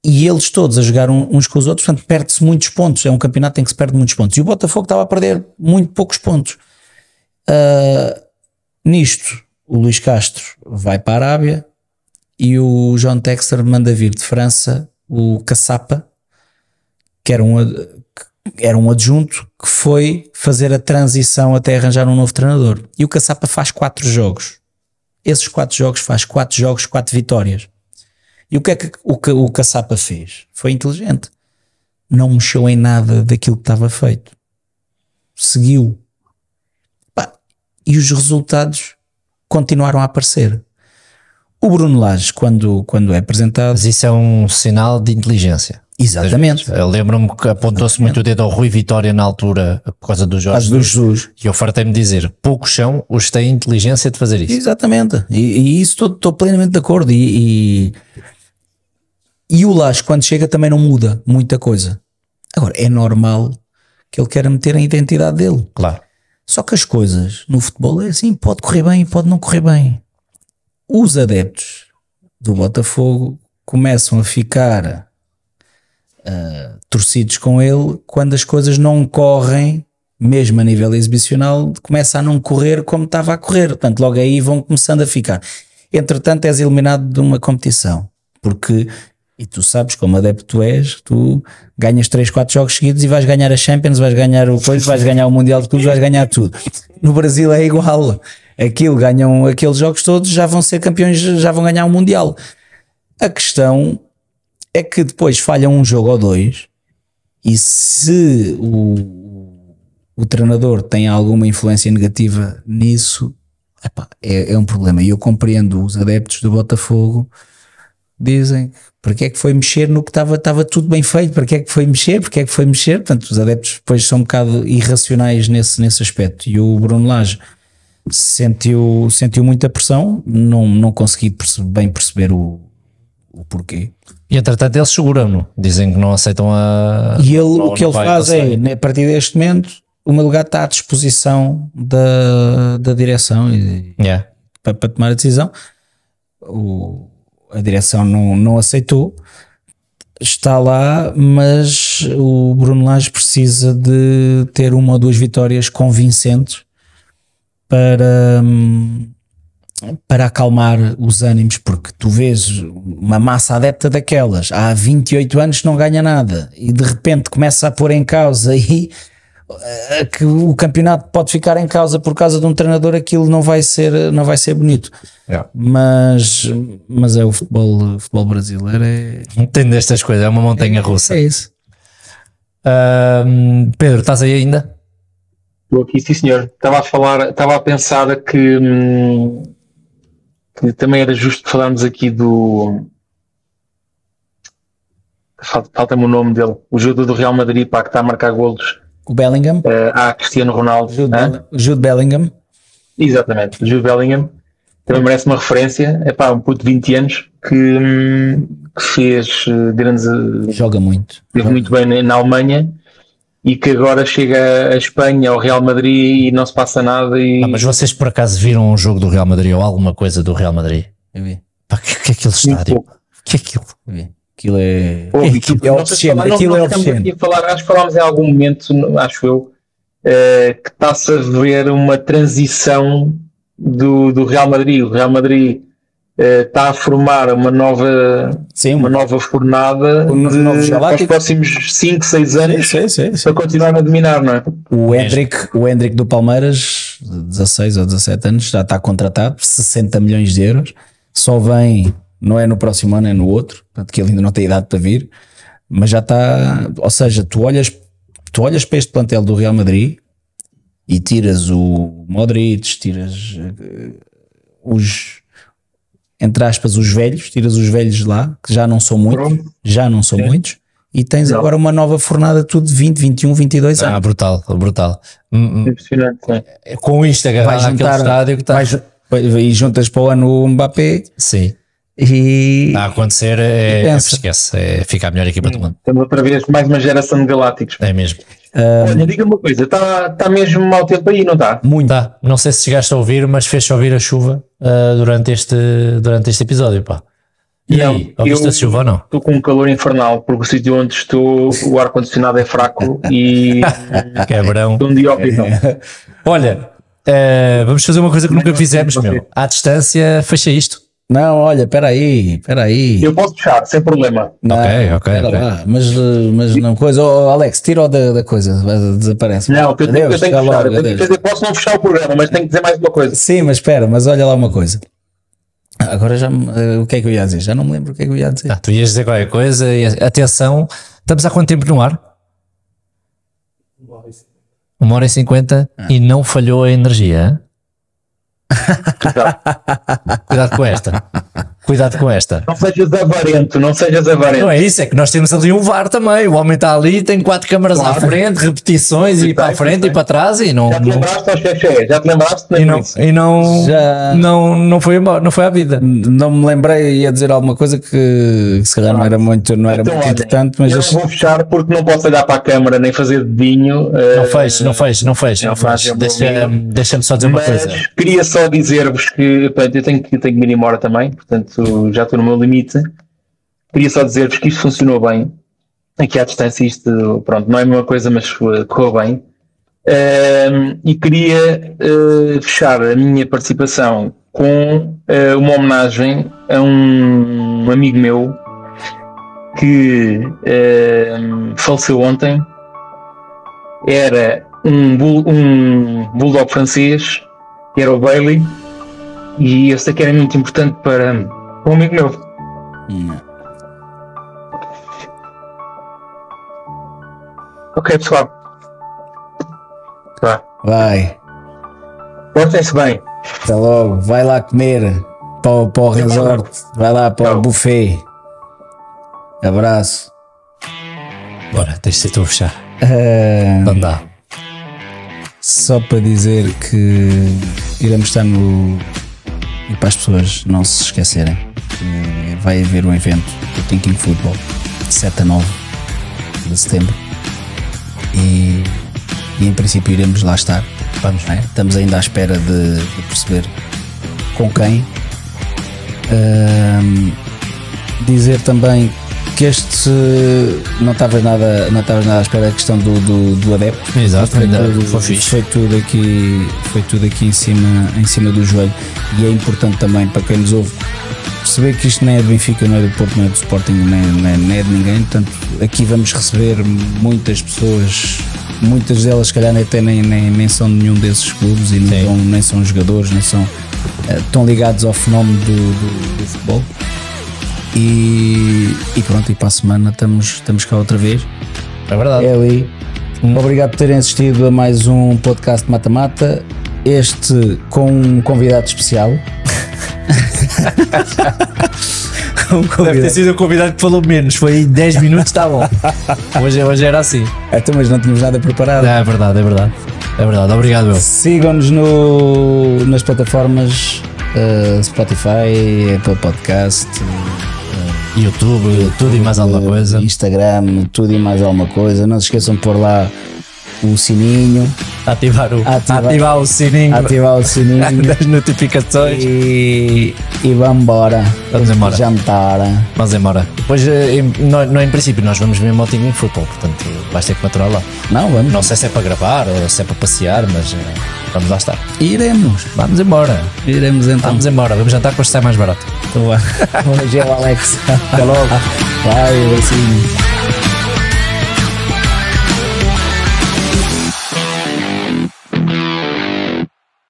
e eles todos a jogar uns com os outros, portanto perde-se muitos pontos, é um campeonato em que se perde muitos pontos, e o Botafogo estava a perder muito poucos pontos. Nisto o Luís Castro vai para a Arábia e o John Textor manda vir de França o Caçapa, que era um adjunto que foi fazer a transição até arranjar um novo treinador, e o Caçapa faz 4 jogos. Esses 4 jogos faz 4 jogos, 4 vitórias. E o que é que o Caçapa fez? Foi inteligente. Não mexeu em nada daquilo que estava feito. Seguiu. E os resultados continuaram a aparecer. O Bruno Lage, quando é apresentado... Mas isso é um sinal de inteligência. Exatamente. Eu lembro-me que apontou-se muito o dedo ao Rui Vitória na altura por causa do Jorge do Jesus. E eu fartei-me dizer, poucos são os que têm inteligência de fazer isso. Exatamente. E isso estou plenamente de acordo. E o Lage, quando chega, também não muda muita coisa. Agora, é normal que ele queira meter a identidade dele. Claro. Só que as coisas no futebol é assim, pode correr bem e pode não correr bem. Os adeptos do Botafogo começam a ficar torcidos com ele quando as coisas não correm, mesmo a nível exibicional, começa a não correr como estava a correr. Portanto, logo aí vão começando a ficar. Entretanto, és eliminado de uma competição, porque, e tu sabes, como adepto tu és, tu ganhas 3, 4 jogos seguidos e vais ganhar a Champions, vais ganhar o coisa, vais ganhar o Mundial de Clubes, vais ganhar tudo. No Brasil é igual. Ganham aqueles jogos todos, já vão ser campeões, já vão ganhar o Mundial. A questão é que depois falham um jogo ou dois, e se o treinador tem alguma influência negativa nisso, é um problema. E eu compreendo os adeptos do Botafogo, dizem, para que é que foi mexer no que estava tudo bem feito, para que é que foi mexer, portanto os adeptos depois são um bocado irracionais nesse aspecto. E o Bruno Lage sentiu muita pressão, não consegui bem perceber o porquê. E entretanto eles seguram-no, dizem que não aceitam a... E o que ele faz é, a partir deste momento, o meu lugar está à disposição da direção para tomar a decisão. A direção não aceitou, está lá, mas o Bruno Lage precisa de ter 1 ou 2 vitórias convincentes para acalmar os ânimos, porque tu vês uma massa adepta daquelas há 28 anos que não ganha nada e de repente começa a pôr em causa que o campeonato pode ficar em causa por causa de um treinador, aquilo não vai ser bonito. Mas é o futebol brasileiro, tem destas coisas, é uma montanha russa. É isso. Pedro, estás aí ainda? Estou aqui, sim senhor. Estava a pensar que também era justo falarmos aqui do... Falta-me o nome dele, o jogador do Real Madrid, que está a marcar golos. O Bellingham? Cristiano Ronaldo. Jude Bellingham. Exatamente, o Jude Bellingham. Também merece uma referência. É um puto de 20 anos que fez grandes... Joga muito. Esteve muito bem na Alemanha e que agora chega a Espanha, ao Real Madrid, e não se passa nada. Mas vocês por acaso viram um jogo do Real Madrid ou alguma coisa do Real Madrid? Eu vi. O que é aquele estádio? O que é aquilo? Eu vi. Aquilo é obsceno. Acho que falámos em algum momento, acho eu, que está-se a ver uma transição do Real Madrid. O Real Madrid está a formar uma nova fornada para os próximos 5, 6 anos para continuar a dominar, não é? O Hendrick do Palmeiras, 16 ou 17 anos, já está contratado por 60 milhões de euros, só vem... Não é no próximo ano, é no outro, porque ele ainda não tem idade para vir, mas já está, ou seja, tu olhas para este plantel do Real Madrid e tiras o Modric, tiras entre aspas, os velhos, tiras os velhos lá, que já não são muitos, e tens agora uma nova fornada, tudo de 20, 21, 22 anos. Brutal. Impressionante. Com o Instagram, aquele estádio que está... E juntas para o ano o Mbappé. Sim. E a acontecer esquece, fica a melhor equipa do mundo. Temos outra vez mais uma geração de galácticos. É mesmo. Olha, diga-me uma coisa, está mesmo mau tempo aí, não está? Muito. Tá. Não sei se chegaste a ouvir, mas fez-se ouvir a chuva durante este episódio, pá. E aí, ouviste a chuva ou não? Estou com um calor infernal, porque o sítio onde estou, o ar-condicionado é fraco e Quebrão. Estou um dia horrível. Olha, vamos fazer uma coisa que nunca fizemos, meu. À distância, fecha isto. Não, olha, espera aí. Eu posso fechar, sem problema. Não, ok. Lá, mas não coisa. Alex, tira-o da coisa, desaparece. Não, eu tenho que fechar. Eu posso não fechar o programa, mas tenho que dizer mais uma coisa. Sim, mas espera, mas olha lá uma coisa. Agora o que é que eu ia dizer? Já não me lembro o que é que eu ia dizer. Tu ias dizer qualquer coisa e atenção, estamos há quanto tempo no ar? 1h50 e não falhou a energia, hein? Cuidado com esta. cuidado com esta. Não sejas avarento, não sejas avarento. Não é isso, é que nós temos ali um VAR também. O homem está ali, tem 4 câmaras à frente, repetições e para a frente e para trás e não. Já te lembraste ao Xexé? Já te lembraste? Não foi embora, não foi à vida. Não me lembrei, ia dizer alguma coisa que se calhar não era muito importante, mas eu não vou fechar porque não posso olhar para a câmara nem fazer dedinho. Não fecho. Deixa-me só dizer uma coisa. Queria só dizer-vos que eu tenho que me ir embora também, portanto já estou no meu limite. Queria só dizer-vos que isto funcionou bem. Aqui à distância isto, pronto, não é a mesma coisa, mas correu bem. E queria fechar a minha participação com uma homenagem a um amigo meu que faleceu ontem. Era um bulldog francês, que era o Bailey, e eu sei que era muito importante para um amigo meu. Ok, pessoal. Vai. Portem-se bem. Até logo. Vai lá comer para o resort. Vai lá para o buffet. Abraço. Bora, deixa eu fechar. Não dá. Só para dizer que iremos estar no. E para as pessoas não se esquecerem, vai haver um evento do Thinking Football de 7 a 9 de setembro. E em princípio iremos lá estar. Vamos, né? Estamos ainda à espera de perceber com quem. Dizer também que este não estava nada à espera da questão do adepto. Exato, foi tudo aqui em cima do joelho, e é importante também para quem nos ouve perceber que isto não é de Benfica, não é do Porto, não é do Sporting, não é de ninguém. Portanto, aqui vamos receber muitas pessoas, muitas delas se calhar nem são de nenhum desses clubes e nem são jogadores, nem são tão ligados ao fenómeno do futebol. E pronto, e para a semana estamos cá outra vez. É verdade. É ali. Obrigado por terem assistido a mais um podcast Mata-Mata. Este com um convidado especial. Deve ter sido o convidado que falou menos. Foi 10 minutos, está bom. Hoje era assim. Então, mas não tínhamos nada preparado. É verdade. Obrigado, meu. Sigam-nos nas plataformas Spotify, Apple Podcast, YouTube, tudo e mais alguma coisa. Instagram, tudo e mais alguma coisa. Não se esqueçam de pôr lá o sininho. Ativar o sininho. Das notificações. E vamos embora. Vamos embora. Jantar. Vamos embora. Depois, em princípio, nós vamos ver Motinho em futebol, portanto vais ter que maturar lá. Não, vamos. Não sei se é para gravar ou se é para passear, mas vamos lá estar. Iremos. Vamos embora. Iremos então. Vamos embora. Vamos jantar, depois sai mais barato. Então vá. Hoje é o Alex. Até logo. Vai, beijinho.